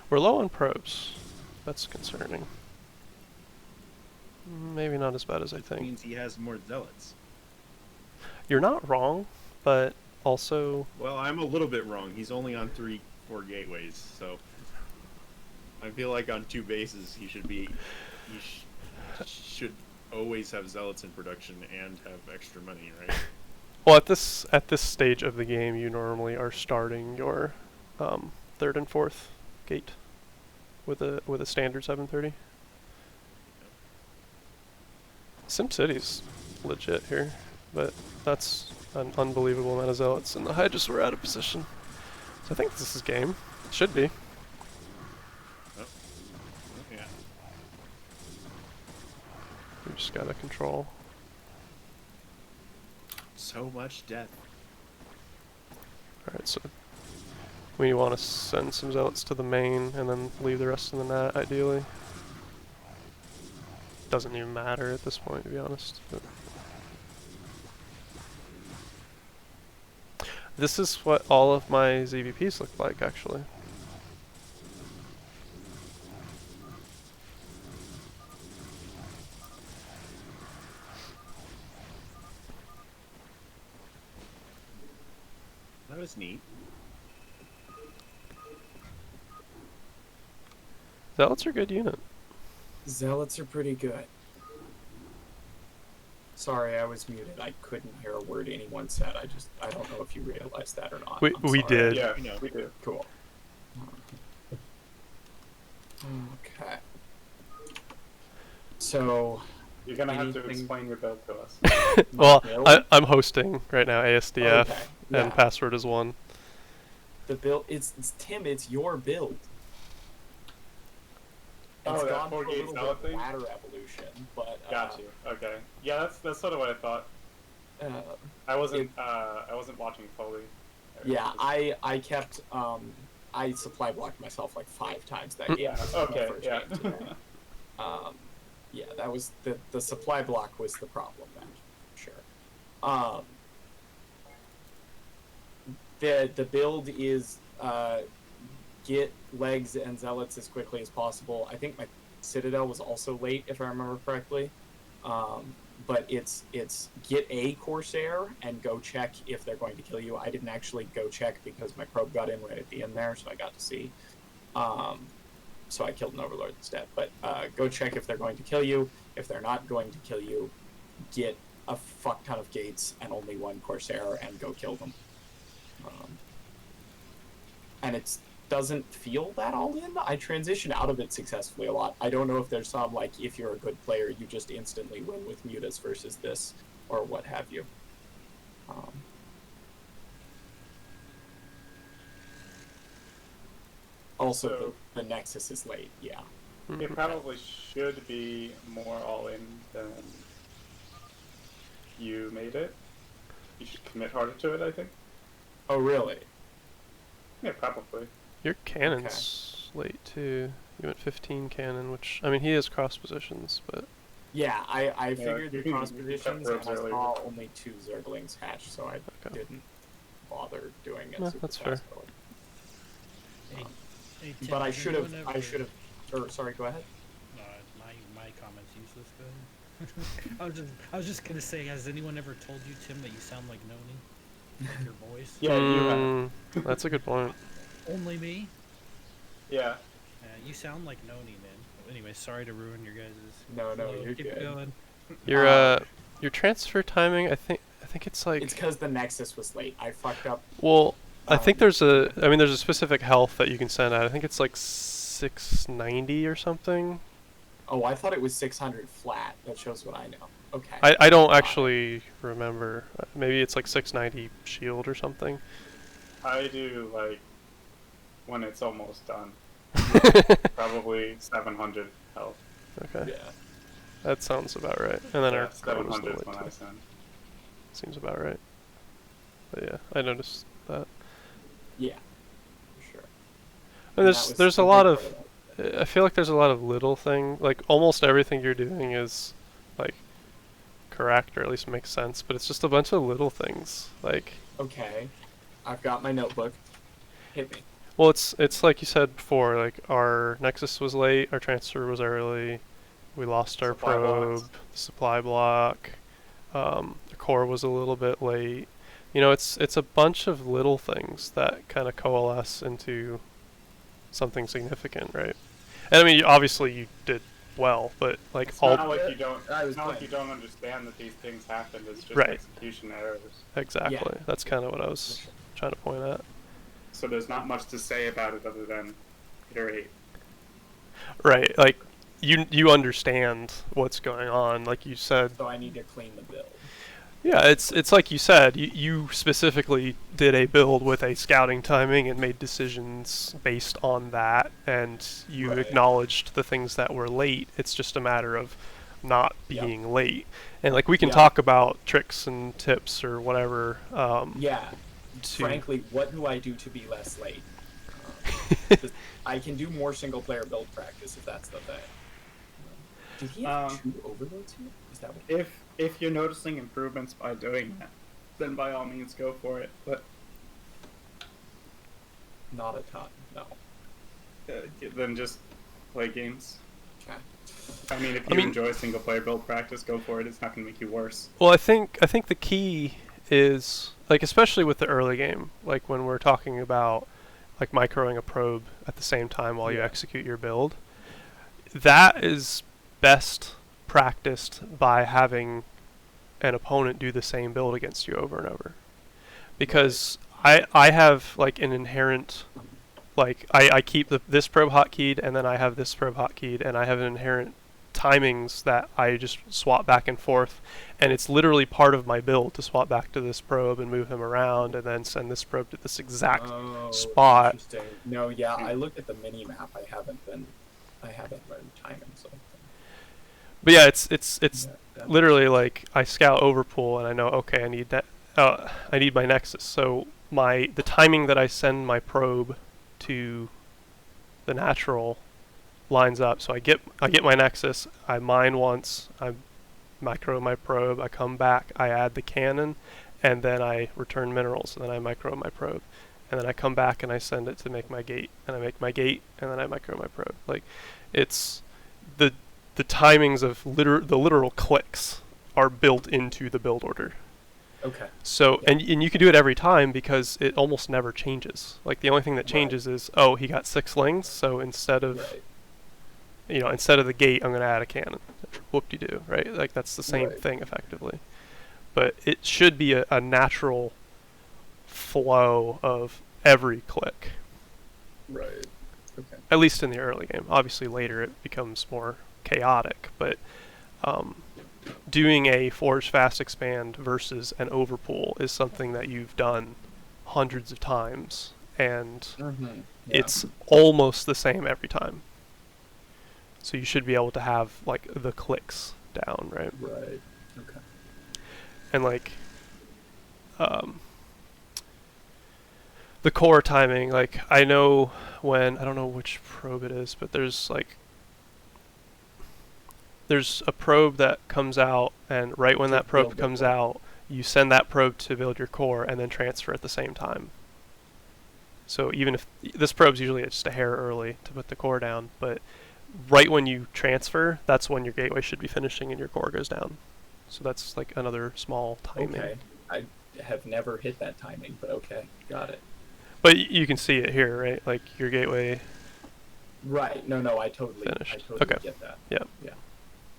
We're low on probes. That's concerning. Maybe not as bad as I think. Means he has more zealots. You're not wrong, but also... Well, I'm a little bit wrong. He's only on 3-4 gateways, so I feel like on 2 bases he should be. Should always have zealots in production and have extra money, right? Well, at this stage of the game, you normally are starting your 3rd and 4th gate with a standard 730. SimCity's legit here, but that's an unbelievable amount of zealots, and the Hydras were out of position. So I think this is game. Should be. Oh, yeah. We just gotta control. So much death. Alright, so we want to send some zealots to the main and then leave the rest in the net, ideally. Doesn't even matter at this point, to be honest. But this is what all of my ZVPs look like, actually. That was neat. Zealots are a good unit. Zealots are pretty good. Sorry, I was muted. I couldn't hear a word anyone said. I don't know if you realized that or not. I'm We sorry. did. Yeah, We know. we do. Cool. Okay. So, You're gonna have to Anything- explain your build to us. Well, build? I'm hosting right now, ASDF, Okay, and yeah. password is 1. the build, it's Tim, it's your build. Oh, It's that gone for a 48 little zealot bit of thing? ladder evolution, but Got you. Okay. Yeah, that's sort of what I thought. I wasn't watching fully. Yeah, I kept I supply blocked myself like 5 times that game. This is my Okay. first Yeah. game today. Yeah, that was the supply block was the problem then, sure. The build is get legs and zealots as quickly as possible. I think my Citadel was also late, if I remember correctly. But it's get a Corsair and go check if they're going to kill you. I didn't actually go check because my probe got in right at the end there, so I got to see. So I killed an Overlord instead. But go check if they're going to kill you. If they're not going to kill you, get a fuck ton of gates and only 1 Corsair and go kill them. And it doesn't feel that all in. I transitioned out of it successfully a lot. I don't know if there's some, like, if you're a good player, you just instantly win with Mutas versus this, or what have you. Also, So- the Nexus is late, yeah. It probably should be more all in than you made it. You should commit harder to it, I think. Oh, really? Yeah, probably. Your cannon's late too. You went 15 cannon, which, I mean, he has cross positions, but Yeah, I figured you the can- cross you can positions, cut and I robes earlier. saw only 2 Zerglings hatch, so I Okay. didn't bother doing it No, super that's fast. Hey, hey, Tim, But I has should have, anyone I ever- should have, or sorry, go ahead. My comment's useless. Go ahead. I was just gonna say, has anyone ever told you, Tim, that you sound like Noni? Like your voice? Yeah, you have. That's a good point. Only me? Yeah. You sound like Noni, man. Anyway, sorry to ruin your guys'. No, flow. you're Keep good. going. Your transfer timing, I think it's like, It's because the Nexus was late. I fucked up. well, I think Um, there's a specific health that you can send out. I think it's like 690 or something. Oh, I thought it was 600 flat. That shows what I know. Okay. I don't actually remember. Maybe it's like 690 shield or something. I do, like, when it's almost done. Probably 700 health. Okay, Yeah. that sounds about right. And then Yeah, our quota's a 700 little is when late I too. send. Seems about right. But yeah, I noticed that. Yeah. For sure. And And that was there's a big lot part of, it. I feel like there's a lot of little thing, like almost everything you're doing is like correct, or at least makes sense, but it's just a bunch of little things. Like, Okay. I've got my notebook. Hit me. well, it's like you said before, like our Nexus was late, our transfer was early, we lost our Supply probe, blocks. supply block, the core was a little bit late. You know, it's a bunch of little things that kind of coalesce into something significant, right? And I mean, obviously you did well, but like It's all not like you don't. I was It's not like playing. you don't understand that these things happen. It's just Right. execution errors. exactly. Yeah. That's kind of what I was trying to point at. So there's not much to say about it other than iterate. Right, like you understand what's going on, like you said. So I need to clean the build. Yeah, it's like you said. You specifically did a build with a scouting timing and made decisions based on that, and you Right. acknowledged the things that were late. It's just a matter of not Yep. being late. And like we can Yeah. talk about tricks and tips or whatever. Yeah. To- Frankly, what do I do to be less late? Just- I can do more single player build practice if that's the thing. Did he have 2 overloads here? Is that what? If you're noticing improvements by doing that, then by all means go for it. But Not a ton. No. then just play games. Okay. I mean, if you enjoy single player build practice, go for it. It's not going to make you worse. Well, I think the key is, like, especially with the early game, like when we're talking about like microing a probe at the same time while you Yeah. execute your build, that is best practiced by having an opponent do the same build against you over and over. Because I have like an inherent, like I keep this probe hotkeyed and then I have this probe hotkeyed and I have an inherent timings that I just swap back and forth, and it's literally part of my build to swap back to this probe and move him around and then send this probe to this exact spot. Interesting. No, yeah, I looked at the mini map. I haven't learned timing, so. But yeah, it's Yeah, literally like I scout overpool and I know, okay, I need that. I need my nexus. So the timing that I send my probe to the natural lines up. So I get my nexus. I mine once. I micro my probe. I come back. I add the cannon, and then I return minerals. And then I micro my probe, and then I come back and I send it to make my gate. And I make my gate, and then I micro my probe. Like, it's the timings of the literal clicks are built into the build order. Okay. So, Yeah. and you can do it every time because it almost never changes. Like, the only thing that changes is, oh, he got 6 lings, so instead of, Right. instead of the gate, I'm going to add a cannon. Whoop-de-doo, right? Like, that's the same Right. thing, effectively. But it should be a natural flow of every click, Right. Okay. at least in the early game. Obviously, later it becomes more chaotic, but doing a forge fast expand versus an overpool is something that you've done hundreds of times, and Mm-hmm. it's almost the same every time. So you should be able to have like the clicks down, right? Right. Okay. And like the core timing, like I know when, I don't know which probe it is, but there's a probe that comes out, and right when that probe comes out, you send that probe to build your core and then transfer at the same time. So even if this probe's usually just a hair early to put the core down, but right when you transfer, that's when your gateway should be finishing and your core goes down. So that's like another small timing. Okay. I have never hit that timing, but okay, got it. But you can see it here, right? Like your gateway, Right. No, I totally Finished. Okay. get that. Yep. Yeah.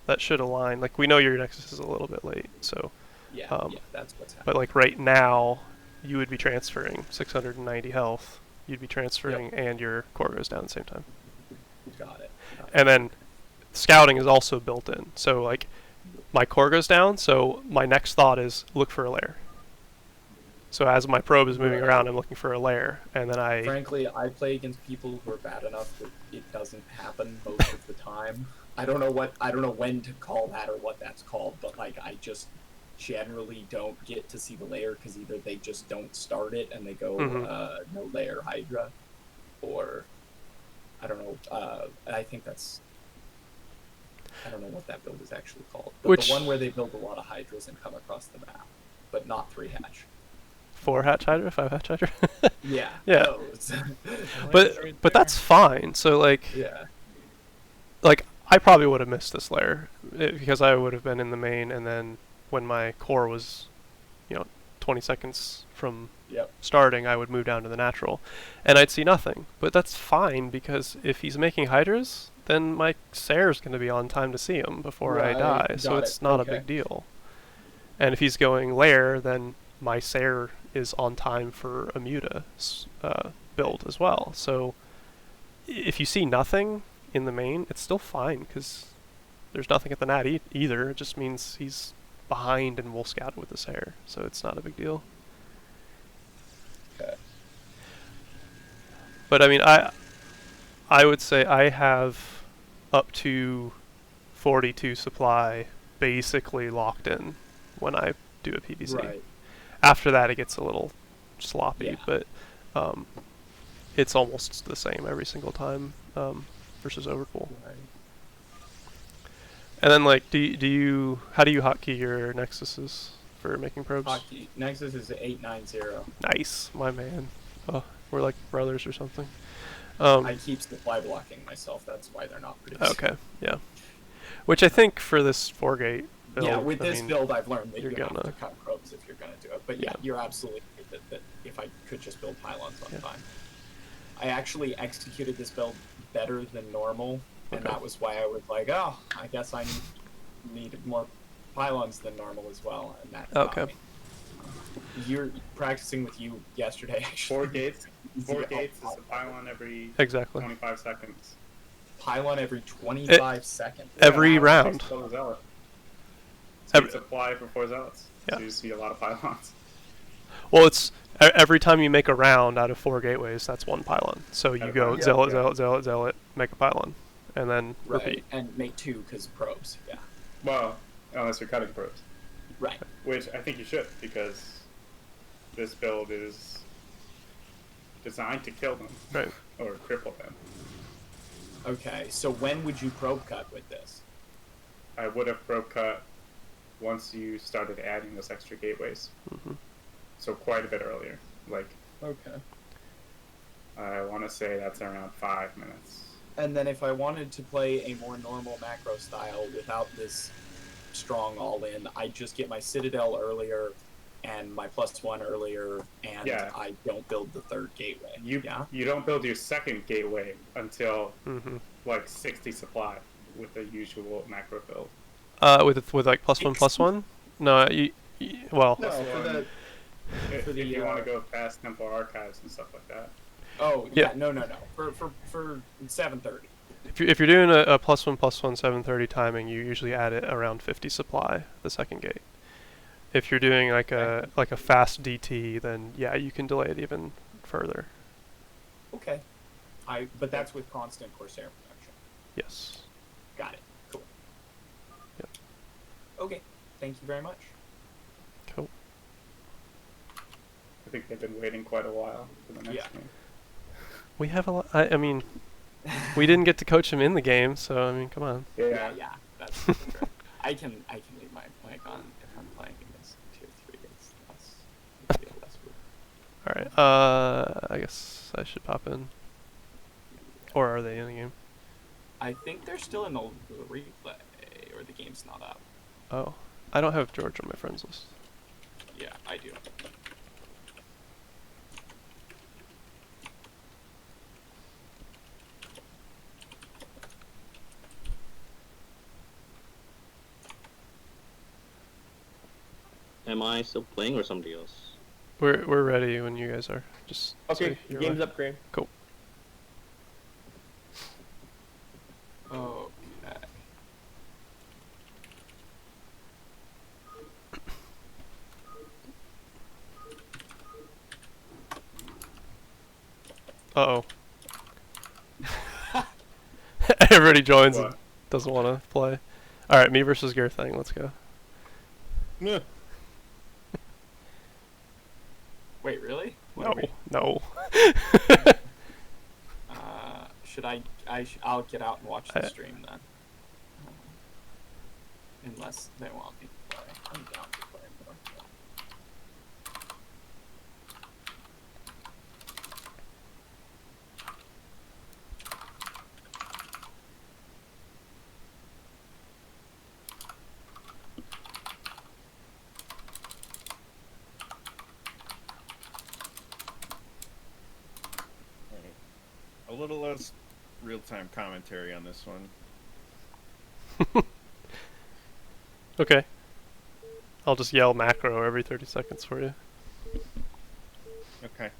that should align. Like we know your nexus is a little bit late, so Yeah, Um, yeah, that's what's happening. but like right now, you would be transferring 690 health. You'd be transferring, and your core goes down at the same time. Got it. And then scouting is also built in. So like my core goes down, so my next thought is look for a lair. So as my probe is moving Right. around, I'm looking for a lair, and then I Frankly, I play against people who are bad enough that it doesn't happen most of the time. I don't know when to call that or what that's called, but like I just generally don't get to see the layer because either they just don't start it and they go no layer Hydra, or I don't know. I think that's, I don't know what that build is actually called, but Which- the one where they build a lot of Hydras and come across the map, but not 3 hatch. 4 hatch Hydra, 5 hatch Hydra. Yeah. Yeah. Those. But that's fine. So like Yeah. I probably would have missed this layer because I would have been in the main, and then when my core was 20 seconds from Yep. starting, I would move down to the natural, and I'd see nothing. But that's fine because if he's making hydras, then my Sair's going to be on time to see him before I Right, die, so got it's it, not a okay. big deal. And if he's going lair, then my Sair is on time for a muta build as well. So if you see nothing, in the main, it's still fine because there's nothing at the nat either. It just means he's behind and we'll scout it with his hair, so it's not a big deal. Okay. But I mean, I would say I have up to 42 supply basically locked in when I do a PvZ. Right. After that, it gets a little sloppy, Yeah. but it's almost the same every single time versus Overpool. Right. And then, like, how do you hotkey your Nexuses for making probes? Hockey. Nexus is 890. Nice, my man. Oh, we're like brothers or something. I keep supply blocking myself. That's why they're not producing. Okay, yeah. Which I think for this 4-gate build, Yeah, with I this mean, build, I've learned that you're you have gonna- to cut probes if you're going to do it. But yeah, Yeah. you're absolutely right that if I could just build pylons on Yeah. time. I actually executed this build better than normal, and Okay. that was why I was like, oh, I guess I needed more pylons than normal as well, and that got Okay. me. You're practicing with you yesterday, actually. 4 gates. 4 Yeah. gates is a pylon every Exactly. 25 seconds. Pylon every 25 seconds. Every Yeah, round. takes for zealot. Every- Speed supply for 4 zealots. Yeah. So you see a lot of pylons. Well, it's every time you make a round out of 4 gateways, that's 1 pylon. So you Out of go 5. zealot, Yeah. zealot, zealot, zealot, make a pylon, and then Right, repeat. and make 2 because probes. Yeah, Well, unless you're cutting probes. right. Which I think you should, because this build is designed to kill them. Right. Or cripple them. Okay, so when would you probe cut with this? I would have probe cut once you started adding those extra gateways. Mhm. So quite a bit earlier. Like, Okay. I want to say that's around 5 minutes. And then if I wanted to play a more normal macro style without this strong all-in, I'd just get my Citadel earlier and my +1 earlier, and Yeah. I don't build the 3rd gateway. Yeah? You don't build your second gateway until Mhm. like 60 supply with the usual macro build. With like +1/+1. No, well. No, Plus for one. the... If, For the, if you want uh, to go past Temple Archives and stuff like that. Oh, Yeah. yeah, no. For 730. If you're doing a +1/+1 730 timing, you usually add it around 50 supply the second gate. If you're doing like a fast DT, then yeah, you can delay it even further. Okay. But that's with constant Corsair production. Yes. Got it. Cool. Yep. Okay. Thank you very much. Cool. I think they've been waiting quite a while for the next Yeah. game. We have a lot. I mean, we didn't get to coach him in the game, so I mean, come on. Yeah, that's for sure. I can leave my mic on if I'm playing against tier 3. It's feel less weird. All right. I guess I should pop in. Or are they in the game? I think they're still in the replay, or the game's not up. Oh, I don't have George on my friends list. Yeah, I do. Am I still playing or somebody else? We're ready when you guys are. Just Okay, say you're game's live. up, Graham. Cool. Okay. Uh-oh. Everybody joins and What? doesn't want to play. Alright, me versus Gerthang, let's go. Yeah. Wait, really? What No, are we- no. Should I'll get out and watch the I- stream then. Unless they want me to play. I'm down to play more. A little less real-time commentary on this one. Okay. I'll just yell macro every 30 seconds for you. Okay.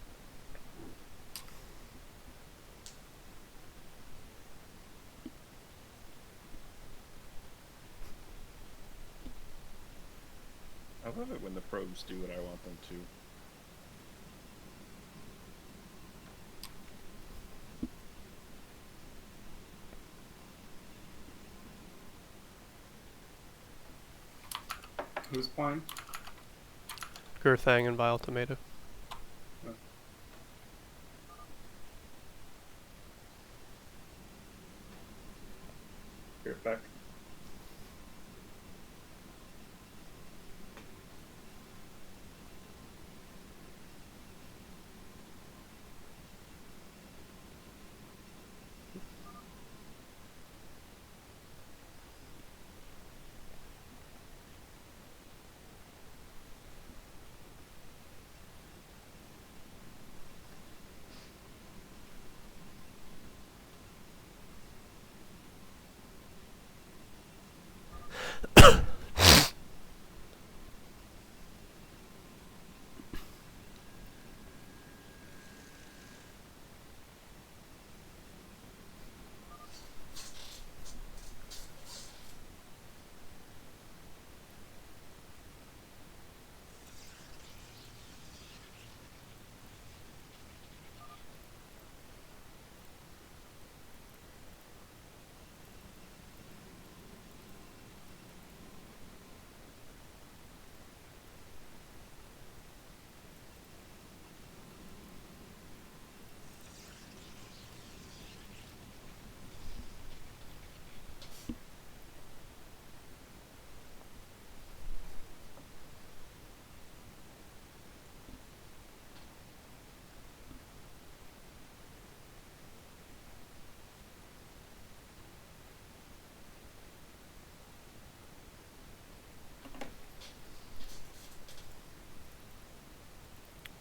love it when the probes do what I want them to. Who's playing? Gerthang and Vile Tomato. You're back.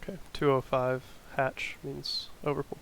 Okay, 205 hatch means overpull.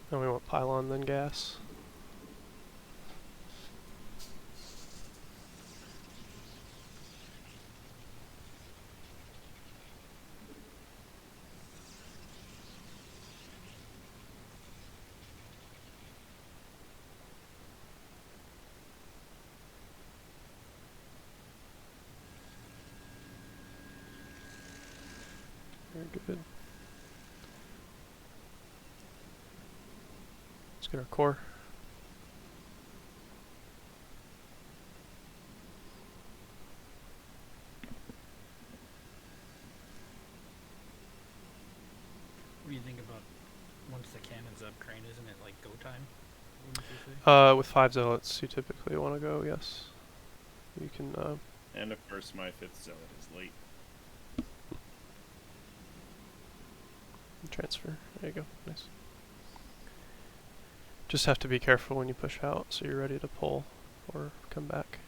And we want pylon, then gas. Very good. Let's get our core. What do you think about once the cannon's up, Crane? Isn't it like go time? What did you say? With 5 zealots, you typically want to go, yes. You can, And of course, my 5th zealot is late. transfer. There you go. Nice. Just have to be careful when you push out so you're ready to pull or come back.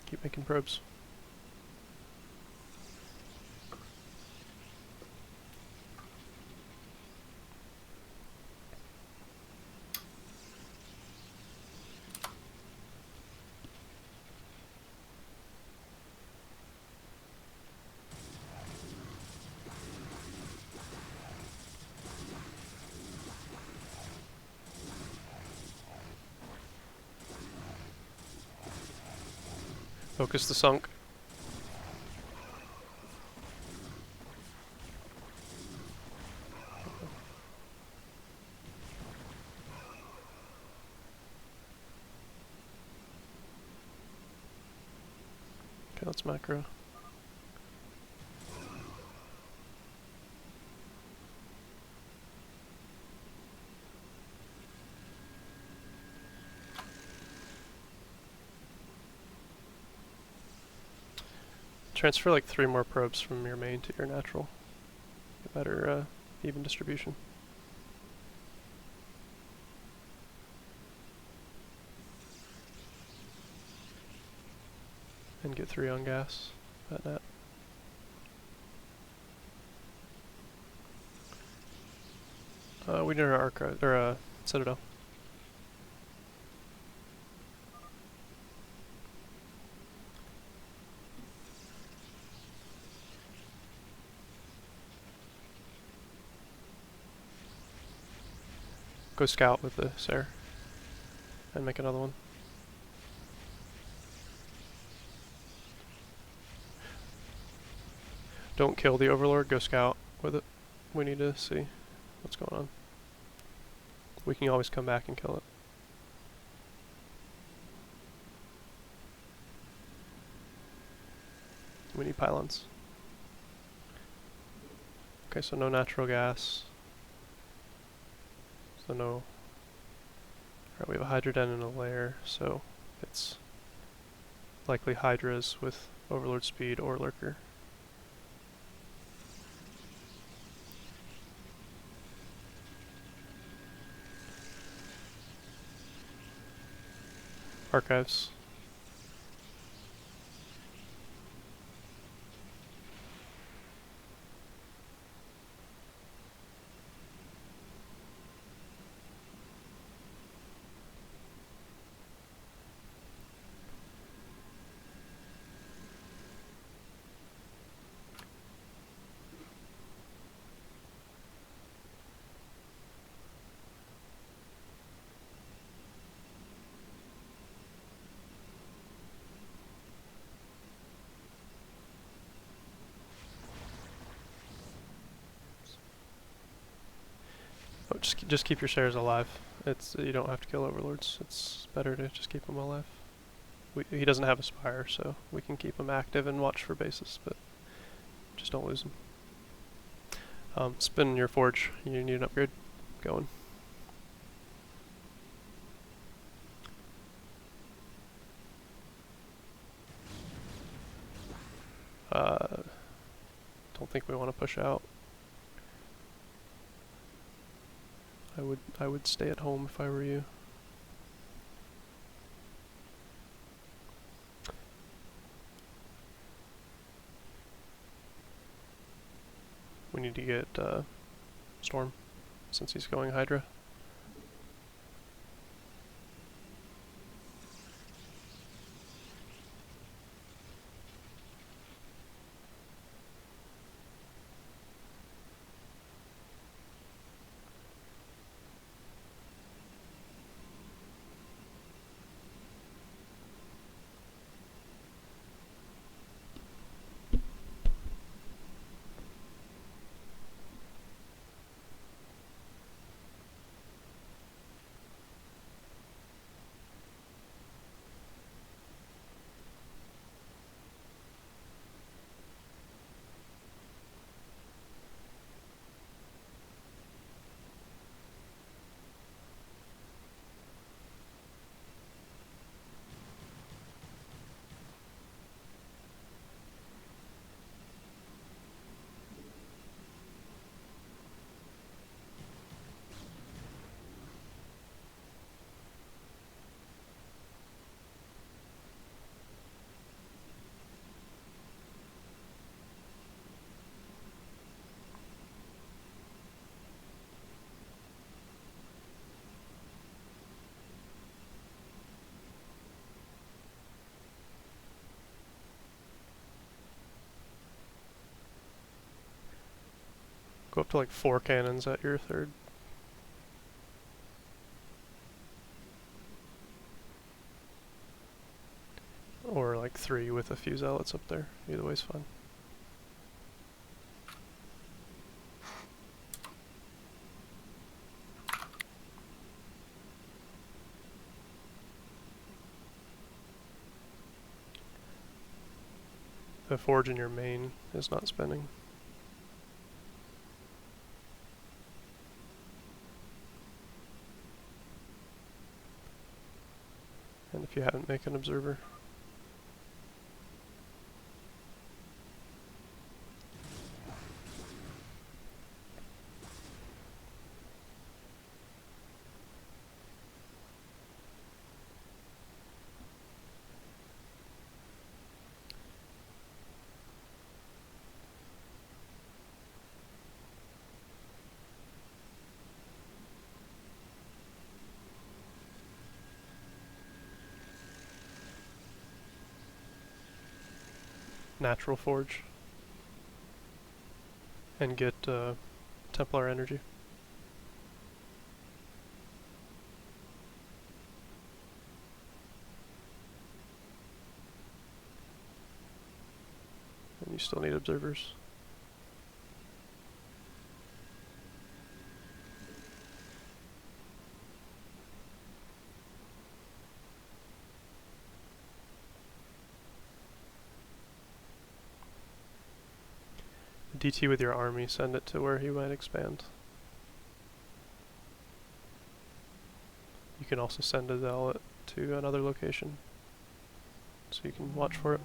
Keep making probes. Focus the sunk. Okay, let's macro. Transfer like 3 more probes from your main to your natural. Get better even distribution. And get 3 on gas at net. We need our archive or citadel. Go scout with the Sare and make another one. Don't kill the Overlord, go scout with it. We need to see what's going on. We can always come back and kill it. We need pylons. Okay, so no natural gas. So no... Alright, we have a Hydroden and a lair, so it's likely Hydras with Overlord speed or Lurker. Archives. Oh, just keep your Sares alive. You don't have to kill Overlords. It's better to just keep them alive. He doesn't have a Spire, so we can keep him active and watch for bases, but just don't lose him. Spin your Forge. You need an upgrade going. Don't think we want to push out. I would stay at home if I were you. We need to get Storm, since he's going Hydra. Go up to like 4 cannons at your third. Or like like 3 with a few zealots up there. Either way's fine. The forge in your main is not spending. And if you haven't, make an observer. Natural forge. And get Templar energy. And you still need observers. DT with your army, send it to where he might expand. You can also send a zealot to another location, so you can watch for it.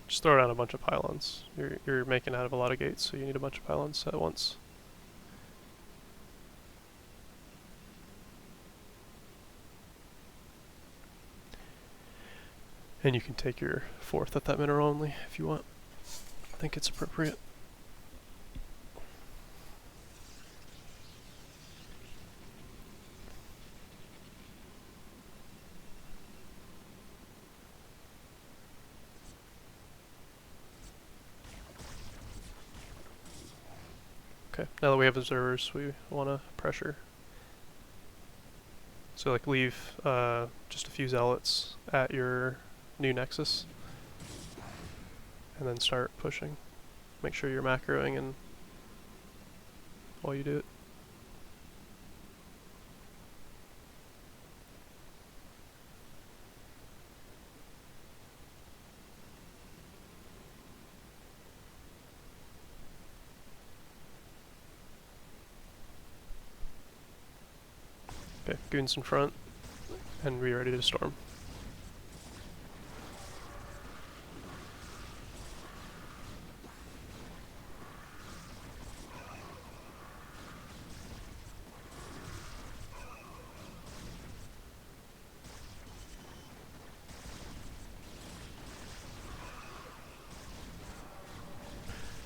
Just throw down a bunch of pylons. You're making out of a lot of gates, so you need a bunch of pylons at once. And you can take your 4th at that mineral only if you want. I think it's appropriate. Okay, now that we have observers, we want to pressure. So like leave just a few zealots at your new nexus, and then start pushing. Make sure you're macroing and while you do it. Okay, goons in front, and be ready to storm.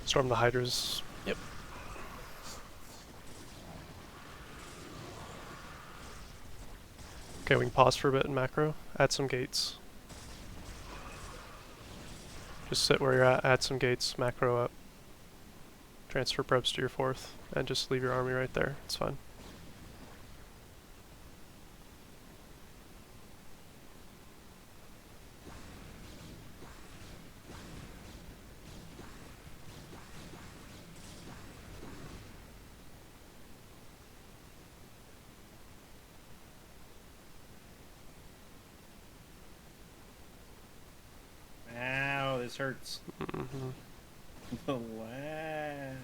Storm the hydras. Yep. Okay, we can pause for a bit in macro. Add some gates. Just sit where you're at, add some gates, macro up. Transfer probes to your 4th, and just leave your army right there. It's fine. Ow, this hurts. Mm-hmm. The lag.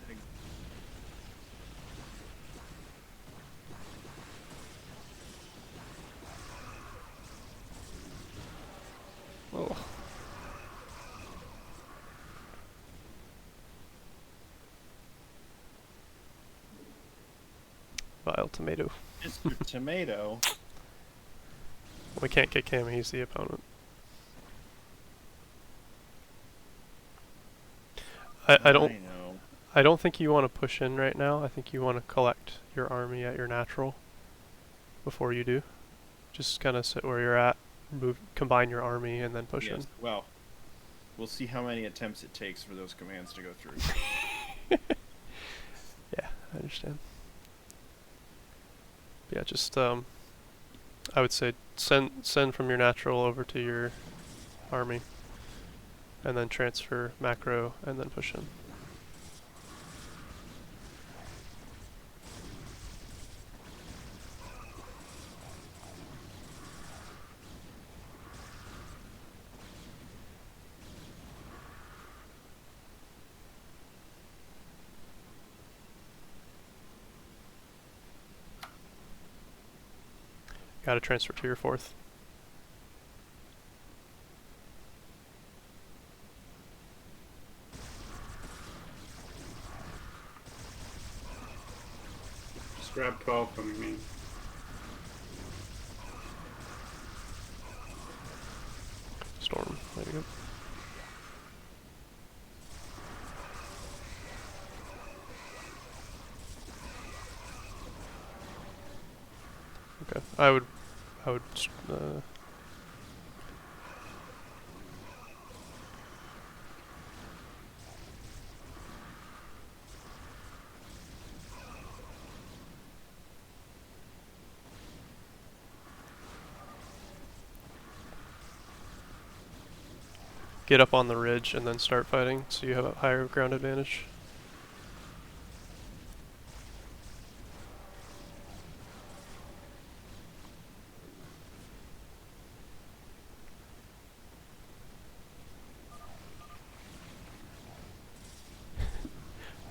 Oh. Vile tomato. Mr. Tomato. We can't kick him, he's the opponent. I don't think you want to push in right now. I think you want to collect your army at your natural before you do. Just kind of sit where you're at, combine your army, and then push in. Well, we'll see how many attempts it takes for those commands to go through. I understand. Yeah, just I would say send from your natural over to your army, and then transfer macro, and then push in. Got to transfer to your 4th. Just grab 12 from me. Storm. There you go. Okay, I would, get up on the ridge and then start fighting, so you have a higher ground advantage.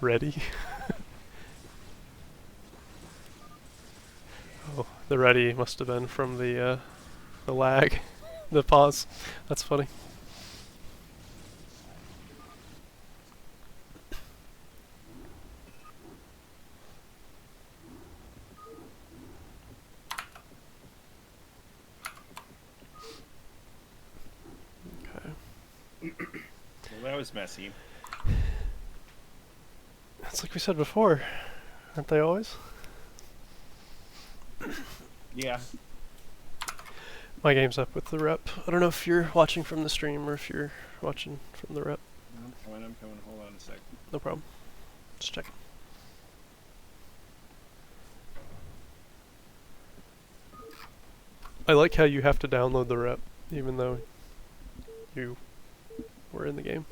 Ready? Oh, the ready must have been from the lag, the pause. That's funny. Okay. Well, that was messy. It's like we said before, aren't they always? Yeah. My game's up with the rep. I don't know if you're watching from the stream or if you're watching from the rep. I'm coming. Hold on a sec. No problem. Just checking. I like how you have to download the rep, even though you were in the game.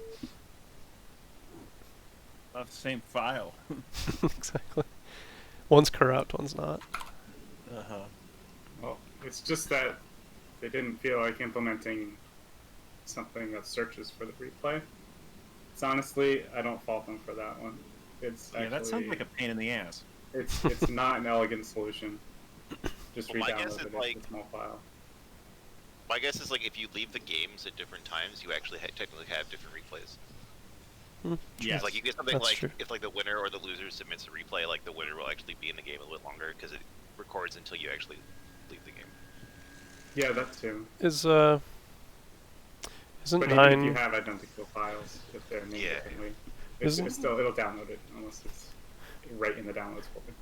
Not the same file. Exactly. One's corrupt, one's not. Uh-huh. Well, it's just that they didn't feel like implementing something that searches for the replay. It's honestly, I don't fault them for that one. It's Yeah, that sounds like a pain in the ass. it's not an elegant solution. Just Well, my guess re-download is, it like- as a small file. My guess is like if you leave the games at different times, you actually technically have different replays. Yes. Like you get something That's like true. if like the winner or the loser submits a replay, like the winner will actually be in the game a little bit longer because it records until you actually leave the game. Yeah, that too. Isn't But even if you 9... have identical files, if they're named Yeah. differently, Isn't- it'll download it unless it's right in the downloads folder.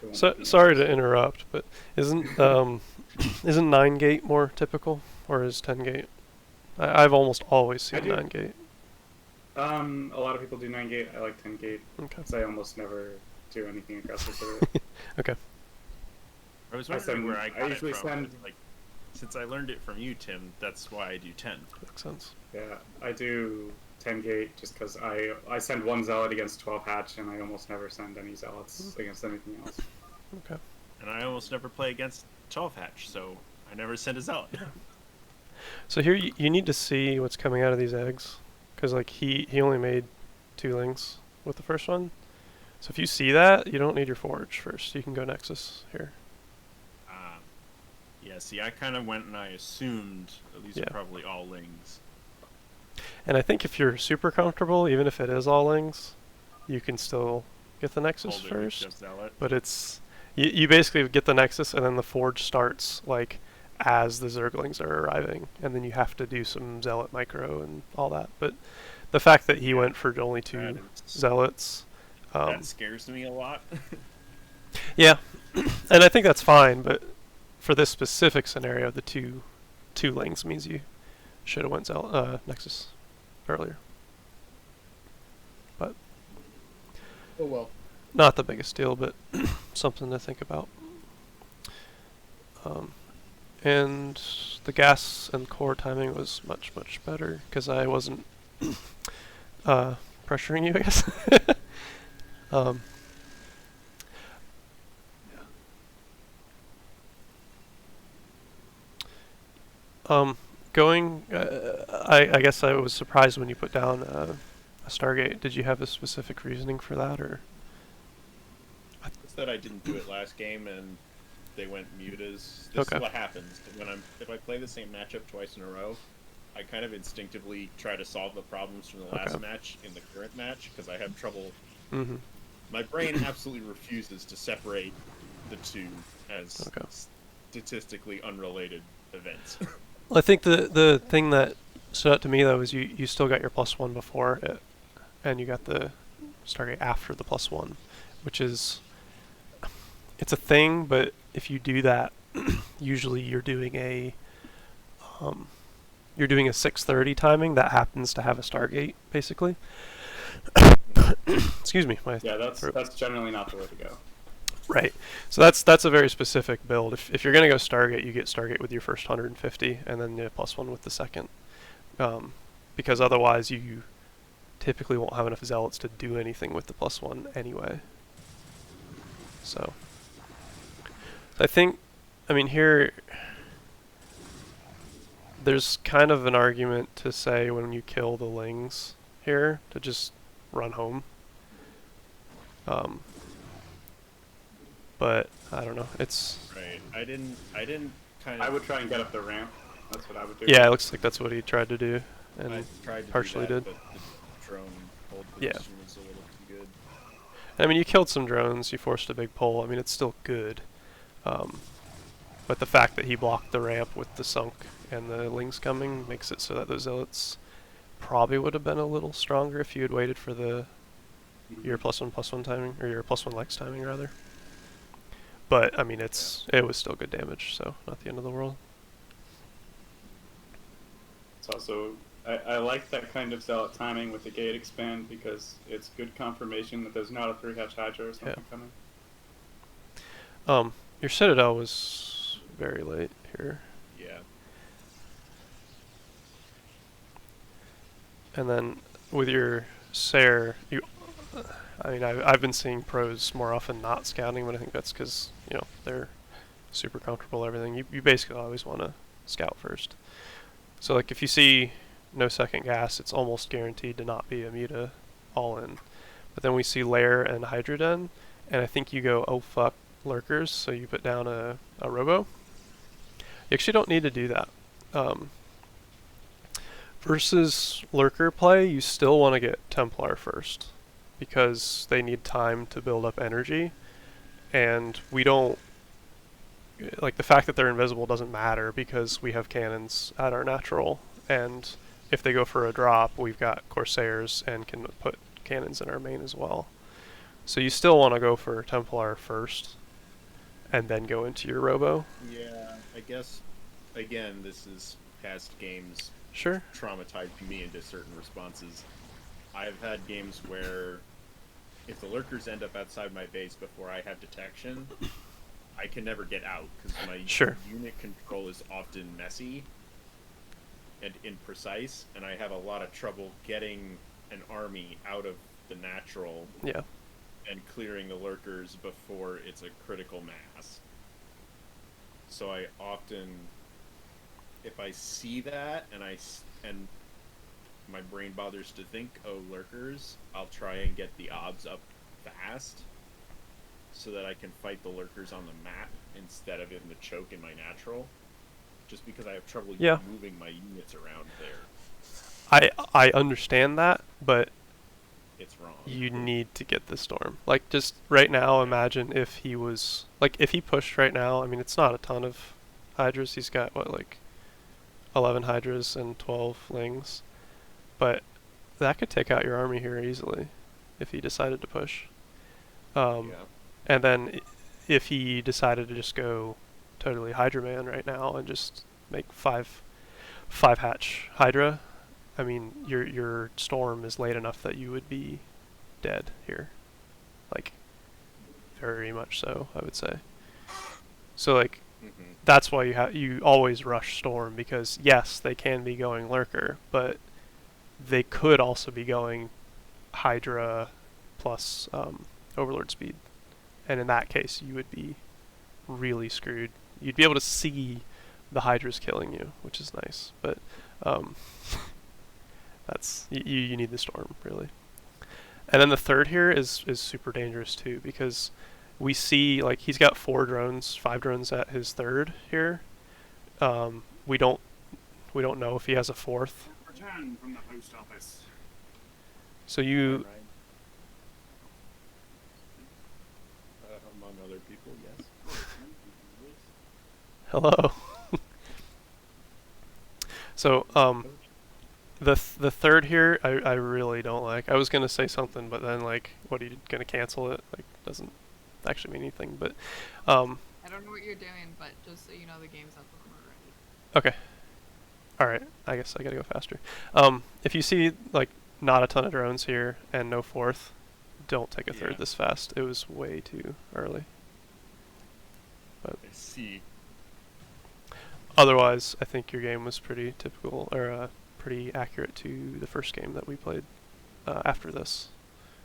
It won't So, be- sorry to interrupt, but isn't 9 gate more typical, or is 10 gate? I've almost always seen I do. 9 gate. A lot of people do 9 gate. I like 10 gate Okay. because I almost never do anything aggressive with it. Okay. I was I wondering send- where I I got usually it from. send- Like, since I learned it from you, Tim, that's why I do 10. Makes sense. Yeah, I do 10 gate just because I send one zealot against 12 hatch, and I almost never send any zealots against anything else. Okay. And I almost never play against 12 hatch, so I never send a zealot. So here you need to see what's coming out of these eggs, because like he only made 2 lings with the first one. So if you see that, you don't need your forge first. You can go Nexus here. Yeah, see, I kind of went and I assumed these Yeah. are probably all lings. And I think if you're super comfortable, even if it is all lings, you can still get the Nexus Hold it with first. just zealot. But it's you basically get the Nexus, and then the forge starts like as the Zerglings are arriving, and then you have to do some Zealot micro and all that. But the fact that he went for only 2 That is- Zealots, that scares me a lot. yeah, and I think that's fine. But for this specific scenario, the two lings means you should have went Nexus earlier. But Oh well. not the biggest deal, but something to think about. And the gas and core timing was much, much better because I wasn't pressuring you, I guess. um, Going, I guess I was surprised when you put down a Stargate. Did you have a specific reasoning for that, or? It's that I didn't do it last game and they went mutas. This Okay. is what happens if I play the same matchup twice in a row. I kind of instinctively try to solve the problems from the last match in the current match because I have trouble. Mm-hmm. My brain absolutely refuses to separate the two as statistically unrelated events. Well, I think the thing that stood out to me though is you still got your +1 before it, and you got the Stargate after the +1, which is, it's a thing, but if you do that, usually you're doing a 6:30 timing that happens to have a Stargate, basically. Excuse me, my that's generally not the way to go. Right. So that's a very specific build. If you're gonna go Stargate, you get Stargate with your first 150, and then the +1 with the second, because otherwise you typically won't have enough zealots to do anything with the +1 anyway. So I think, I mean, here there's kind of an argument to say when you kill the Lings here to just run home. But I don't know. It's right. I didn't kind of. I would try and get up the ramp. That's what I would do. Yeah, it looks like that's what he tried to do, and I tried to partially do that, did. But the drone hold Yeah. position was a little too good. I mean, you killed some drones. You forced a big pull. I mean, it's still good. But the fact that he blocked the ramp with the sunk and the Lings coming makes it so that those zealots probably would have been a little stronger if you had waited for your +1/+1 timing, or your +1 Lex timing rather. But I mean, it was still good damage, so not the end of the world. It's also, I like that kind of zealot timing with the gate expand because it's good confirmation that there's not a 3-hatch Hydra or something coming. Your Citadel was very late here. Yeah. And then with your Sayer, I mean, I've been seeing pros more often not scouting, but I think that's because, you know, they're super comfortable with everything. You basically always want to scout first. So, like, if you see no second gas, it's almost guaranteed to not be a muta all in. But then we see Lair and Hydra Den, and I think you go, oh fuck, lurkers, so you put down a robo. You actually don't need to do that. Versus lurker play, you still want to get Templar first, because they need time to build up energy, and we don't, like, the fact that they're invisible doesn't matter because we have cannons at our natural, and if they go for a drop, we've got Corsairs and can put cannons in our main as well. So you still want to go for Templar first, and then go into your robo. Yeah, I guess, again, this is past games Sure. traumatizing me into certain responses. I've had games where if the lurkers end up outside my base before I have detection, I can never get out because my unit control is often messy and imprecise, and I have a lot of trouble getting an army out of the natural and clearing the lurkers before it's a critical mass. So I often, if I see that and my brain bothers to think, oh, lurkers, I'll try and get the obs up fast so that I can fight the lurkers on the map instead of in the choke in my natural, just because I have trouble moving my units around there. I understand that, but it's wrong. You need to get the storm. Like, just right now, imagine if he was, like, if he pushed right now, I mean, it's not a ton of Hydras. He's got, what, like 11 Hydras and 12 Lings. But that could take out your army here easily if he decided to push. And then if he decided to just go totally Hydra Man right now and just make five hatch Hydra, I mean, your storm is late enough that you would be dead here. Like, very much so, I would say. So like Mm-hmm. that's why you always rush Storm, because yes, they can be going Lurker, but they could also be going Hydra plus Overlord speed, and in that case you would be really screwed. You'd be able to see the Hydras killing you, which is nice, but that's you need the Storm really. And then the third here is super dangerous too, because we see like he's got 5 drones at his third here. We don't know if he has a fourth. Return from the post office. So you Among other people, yes. hello. So the third here I really don't like. I was gonna say something, but then like, what are you gonna cancel it? Like, doesn't actually mean anything. But I don't know what you're doing, but just so you know, the game's up when we're ready. okay. All right. I guess I gotta go faster. If you see like not a ton of drones here and no fourth, don't take a third Yeah. this fast. It was way too early. I see. Otherwise, I think your game was pretty typical, or pretty accurate to the first game that we played after this.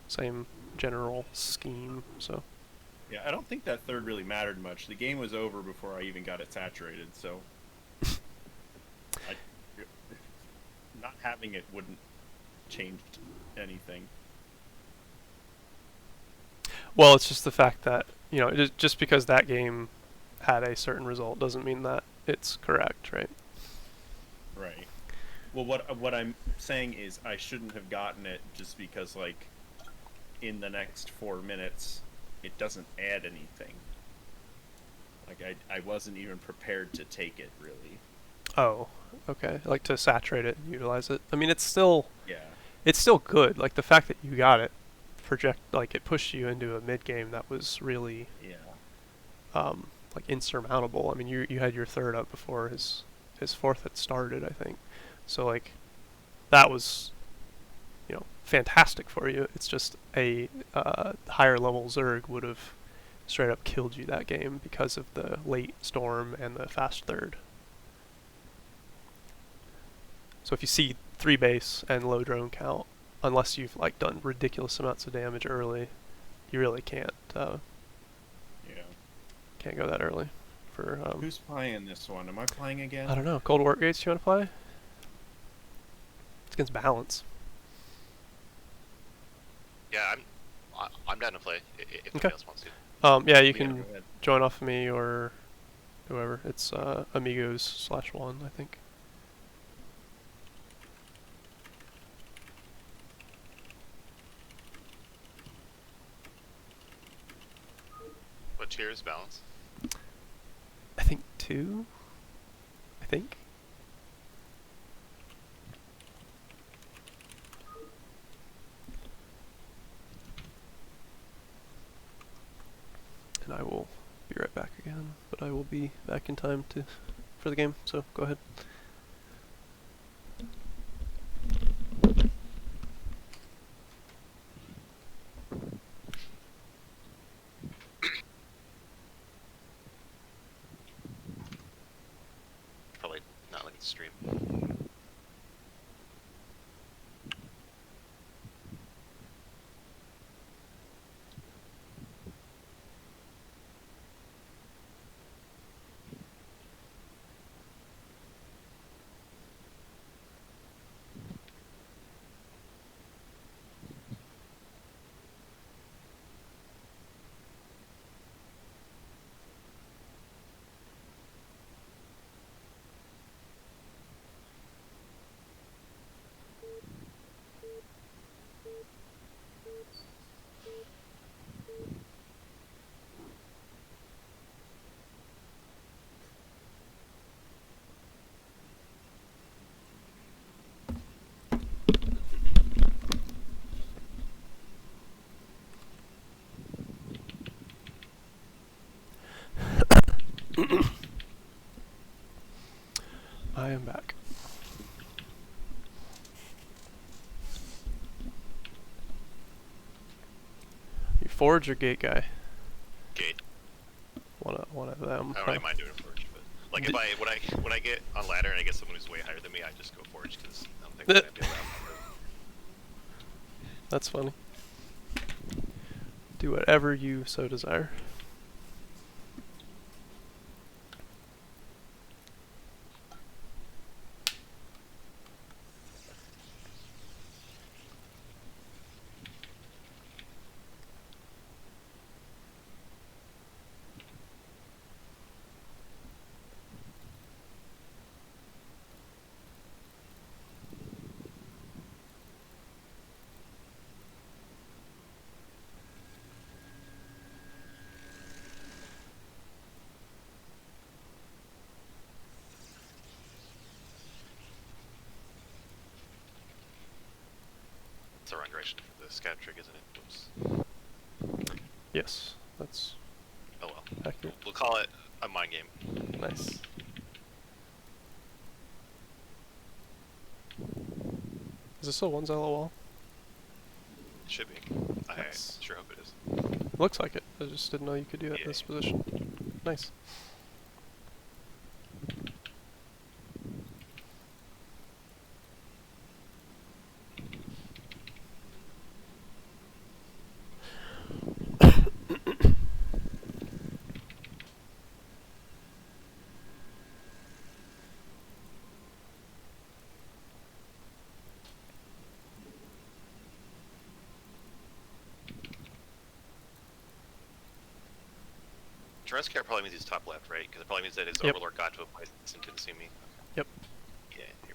Same general scheme, so. Yeah, I don't think that third really mattered much. The game was over before I even got it saturated, so not having it wouldn't change anything. Well, it's just the fact that, you know, just because that game had a certain result doesn't mean that it's correct, right? Right. Well, what I'm saying is I shouldn't have gotten it just because, like, in the next 4 minutes, it doesn't add anything. Like, I wasn't even prepared to take it, really. Oh, okay. Like to saturate it and utilize it. I mean, it's still Yeah. good. Like the fact that you got it like it pushed you into a mid game that was really Yeah. like insurmountable. I mean, you had your third up before his fourth had started, I think. So like that was, you know, fantastic for you. It's just a higher level Zerg would have straight up killed you that game because of the late storm and the fast third. So if you see 3 base and low drone count, unless you've like done ridiculous amounts of damage early, you really can't Yeah. can't go that early. For Who's playing this one? Am I playing again? I don't know. Cold War Gates, you want to play? It's against balance. Yeah, I'm down to play if Okay. nobody else wants to. Yeah, you Yeah, can go ahead. join off of me or whoever. It's Amigos/1, I think. What tier is balance? I think 2. I think. And I will be right back again, but I will be back in time for the game, so go ahead. Probably not like the stream. I am back. You forge or gate guy? one of them. I don't really mind doing forge, but like if when I get on ladder and I get someone who's way higher than me, I just go forge because I don't think I'm gonna be able to outnumber them. That's funny. Do whatever you so desire. It's the wrong direction for the scav trick, isn't it? Oops. Yes, that's Oh well. accurate. We'll call it a mind game. Nice. Is this still one Zella wall? It should be. I Nice. sure hope it is. Looks like it. I just didn't know you could do that in Yeah. this position. Nice. Tereska probably means he's top left, right? Because it probably means that his Yep. overlord got to a place and couldn't see me. Yep. Yeah, here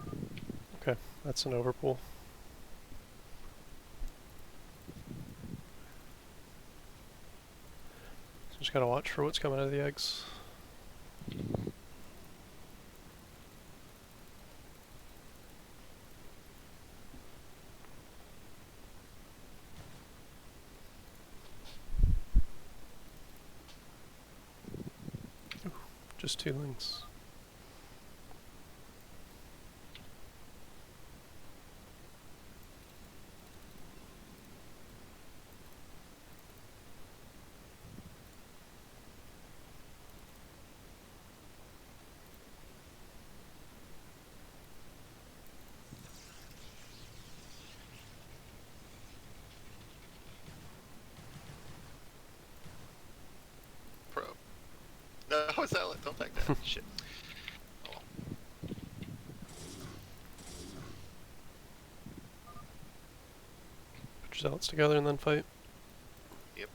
we go. Okay, that's an overpull. So just gotta watch for what's coming out of the eggs. Ooh, just two links. Pro. No, Zealot, don't back down. Shit. Oh well. Put your zealots together and then fight. Yep.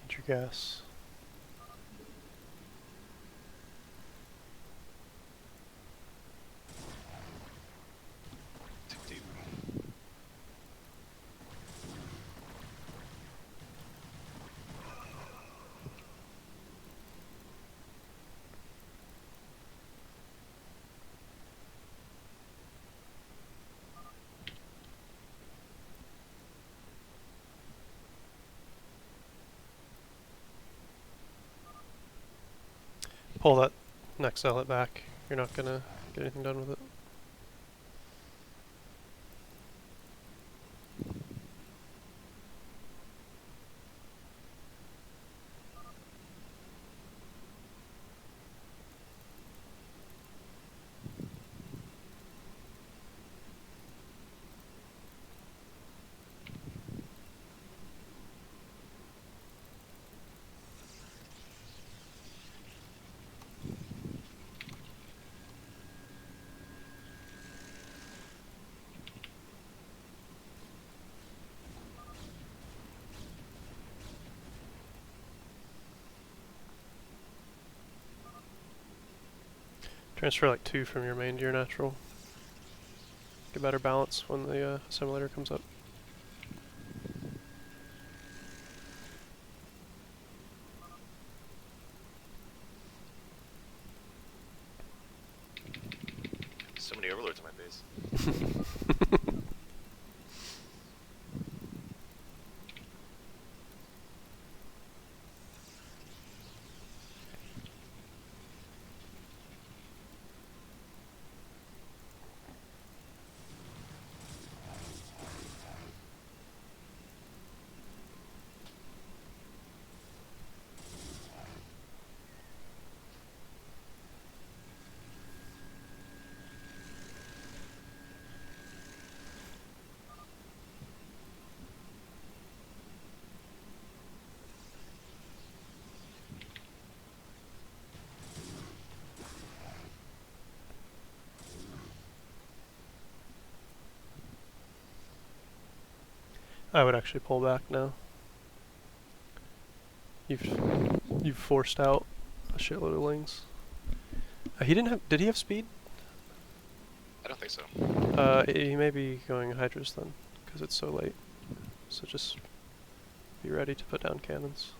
Get your gas. Too deep. Pull that next zealot back. You're not gonna get anything done with it. Transfer like 2 from your main to your natural. Get better balance when the assimilator comes up. many overlords on my base. I would actually pull back now. You've forced out a shitload of lings. He didn't have. Did he have speed? I don't think so. He may be going Hydras then, because it's so late. So just be ready to put down cannons.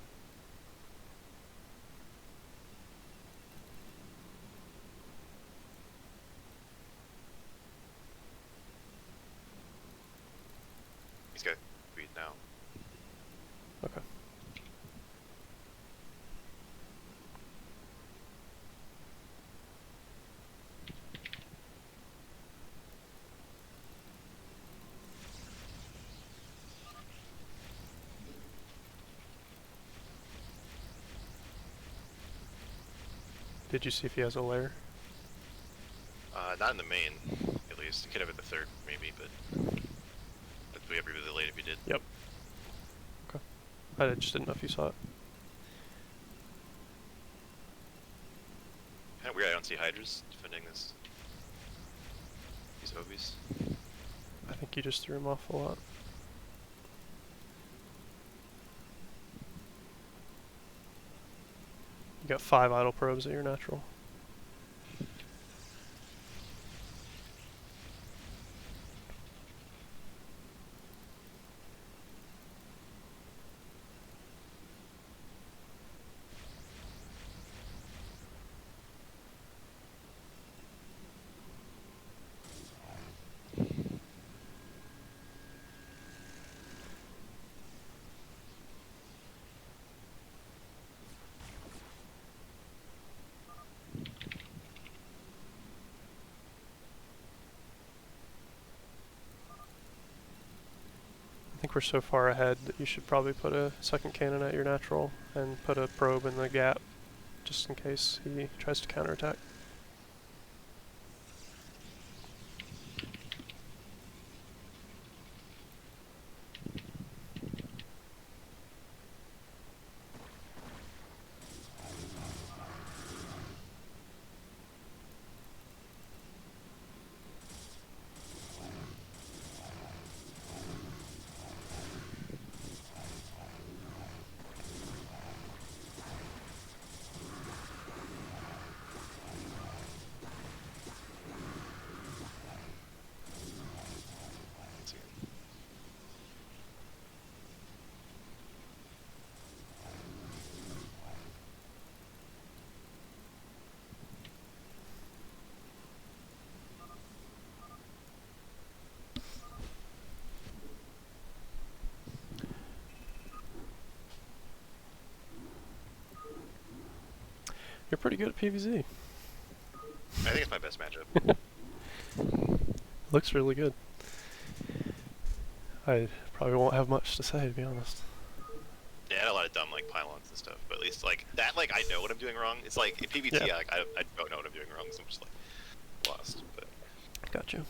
He's got speed now. Okay. Did you see if he has a lair? Not in the main, at least. He could have it the third, maybe, but that'd be really late if he did. Yep. Okay. I just didn't know if you saw it. Kind of weird. I don't see Hydras defending this. These Obies. I think you just threw him off a lot. You got 5 idle probes at your natural. I think we're so far ahead that you should probably put a second cannon at your natural and put a probe in the gap just in case he tries to counterattack. You're pretty good at PvZ. I think it's my best matchup. Looks really good. I probably won't have much to say, to be honest. Yeah, I had a lot of dumb like pylons and stuff, but at least like that, like I know what I'm doing wrong. It's like in PvT, Yeah. like I don't know what I'm doing wrong, so I'm just like lost. But Got you.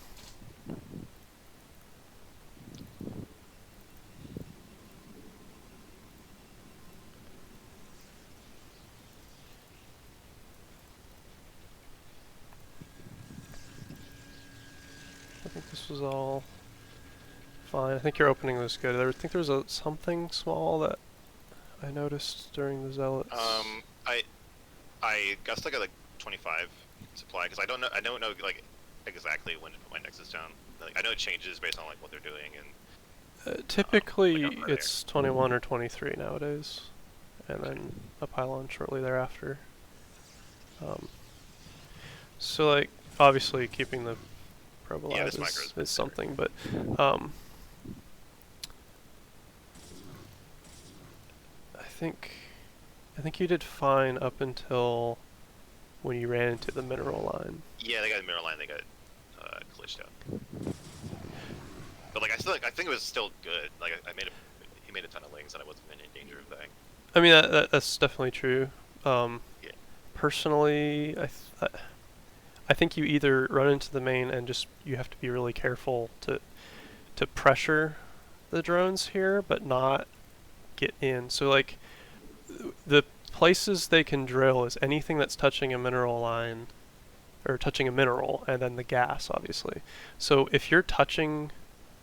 I think this was all fine. I think your opening was good. I think there was something small that I noticed during the Zealots. I guessed like a 25 supply because I don't know like exactly when to put my nexus down. Like I know it changes based on like what they're doing and Typically, like it's 21 or 23 nowadays, and then a pylon shortly thereafter. So like, obviously keeping the Probe Yeah, Alive this micro is something, but I think you did fine up until when you ran into the mineral line. Yeah, they got the mirror line. They got glitched out. But like, I think it was still good. Like, he made a ton of lings, and I wasn't in any danger of dying. I mean, that's definitely true. Yeah. Personally, I think you either run into the main and just you have to be really careful to pressure the drones here, but not get in. So like, the places they can drill is anything that's touching a mineral line, or touching a mineral, and then the gas, obviously. So if you're touching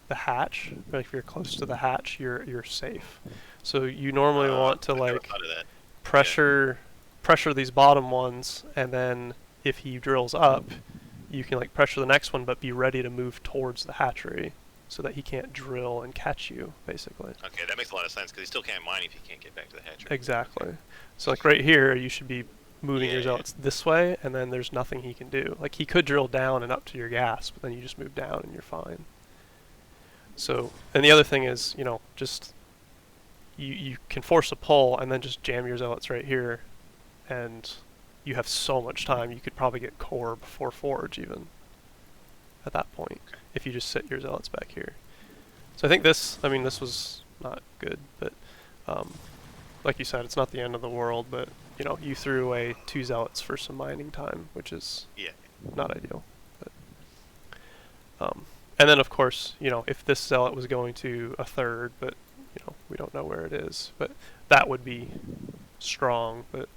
the hatch, or if you're close to the hatch, you're safe. So you normally want to I never like thought of that. pressure these bottom ones, and then if he drills up, you can like pressure the next one, but be ready to move towards the hatchery so that he can't drill and catch you, basically. Okay, that makes a lot of sense because he still can't mine if he can't get back to the hatchery. Exactly. So like right here, you should be moving your Yeah. zealots this way, and then there's nothing he can do. Like he could drill down and up to your gas, but then you just move down and you're fine. So, and the other thing is, you know, just you can force a pull and then just jam your zealots right here, and you have so much time. You could probably get core before forge even at that point if you just sit your zealots back here. So I think this was not good, but like you said, it's not the end of the world, but you know, you threw away 2 zealots for some mining time, which is not ideal. But, and then of course, you know, if this zealot was going to a third, but you know, we don't know where it is, but that would be strong. But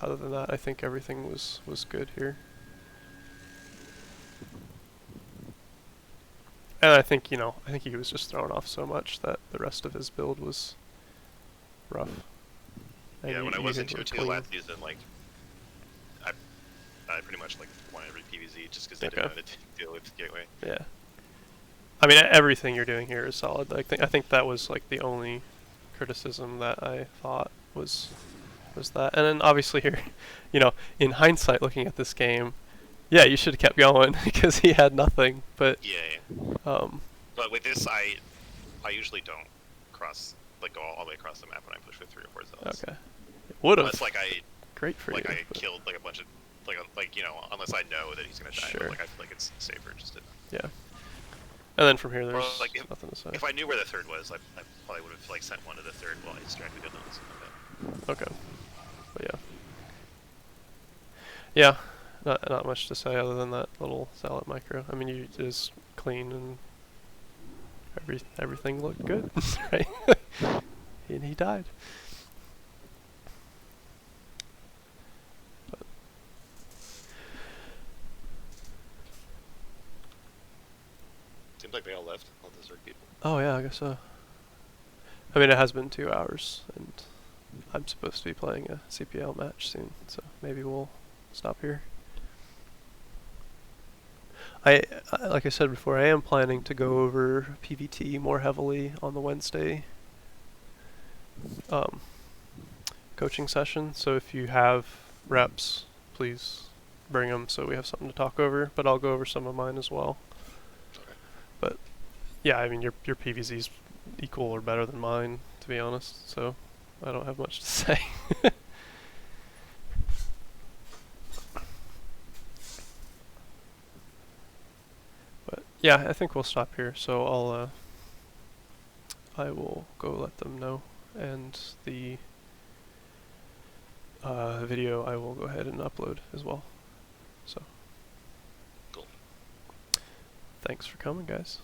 other than that, I think everything was good here. And I think, you know, he was just thrown off so much that the rest of his build was rough. And Yeah, when I you wasn't were 2-2 clean. last season, like, I pretty much like won every PvZ just because they didn't know how to deal with Gateway. Yeah. I mean, everything you're doing here is solid. I think that was like the only criticism that I thought was that. And then obviously here, you know, in hindsight, looking at this game, yeah, you should have kept going because he had nothing. But But with this, I usually don't go all the way across the map when I push with 3 or 4 zealots. Okay. Would have. Unless like Great for like you. I killed like a bunch of like you know, unless I know that he's gonna die. Sure. But, like I feel like it's safer just to. Yeah. And then from here, Or, there's like, nothing to say. If I knew where the third was, I probably would have like sent one to the third while I distracted him. Okay. But yeah. Yeah, not much to say other than that little zealot micro. I mean, you just clean and everything looked good, right? And he died. But Seems like they all left. All the Zerg people. oh yeah, I guess so. I mean, it has been 2 hours, and I'm supposed to be playing a CPL match soon, so maybe we'll stop here. Like I said before, I am planning to go over PvT more heavily on the Wednesday coaching session. So if you have reps, please bring them so we have something to talk over. But I'll go over some of mine as well. Okay. But yeah, I mean your PvZ's equal or better than mine, to be honest. So I don't have much to say. Yeah, I think we'll stop here. So I will go let them know, and the video I will go ahead and upload as well. So, Cool. Thanks for coming, guys.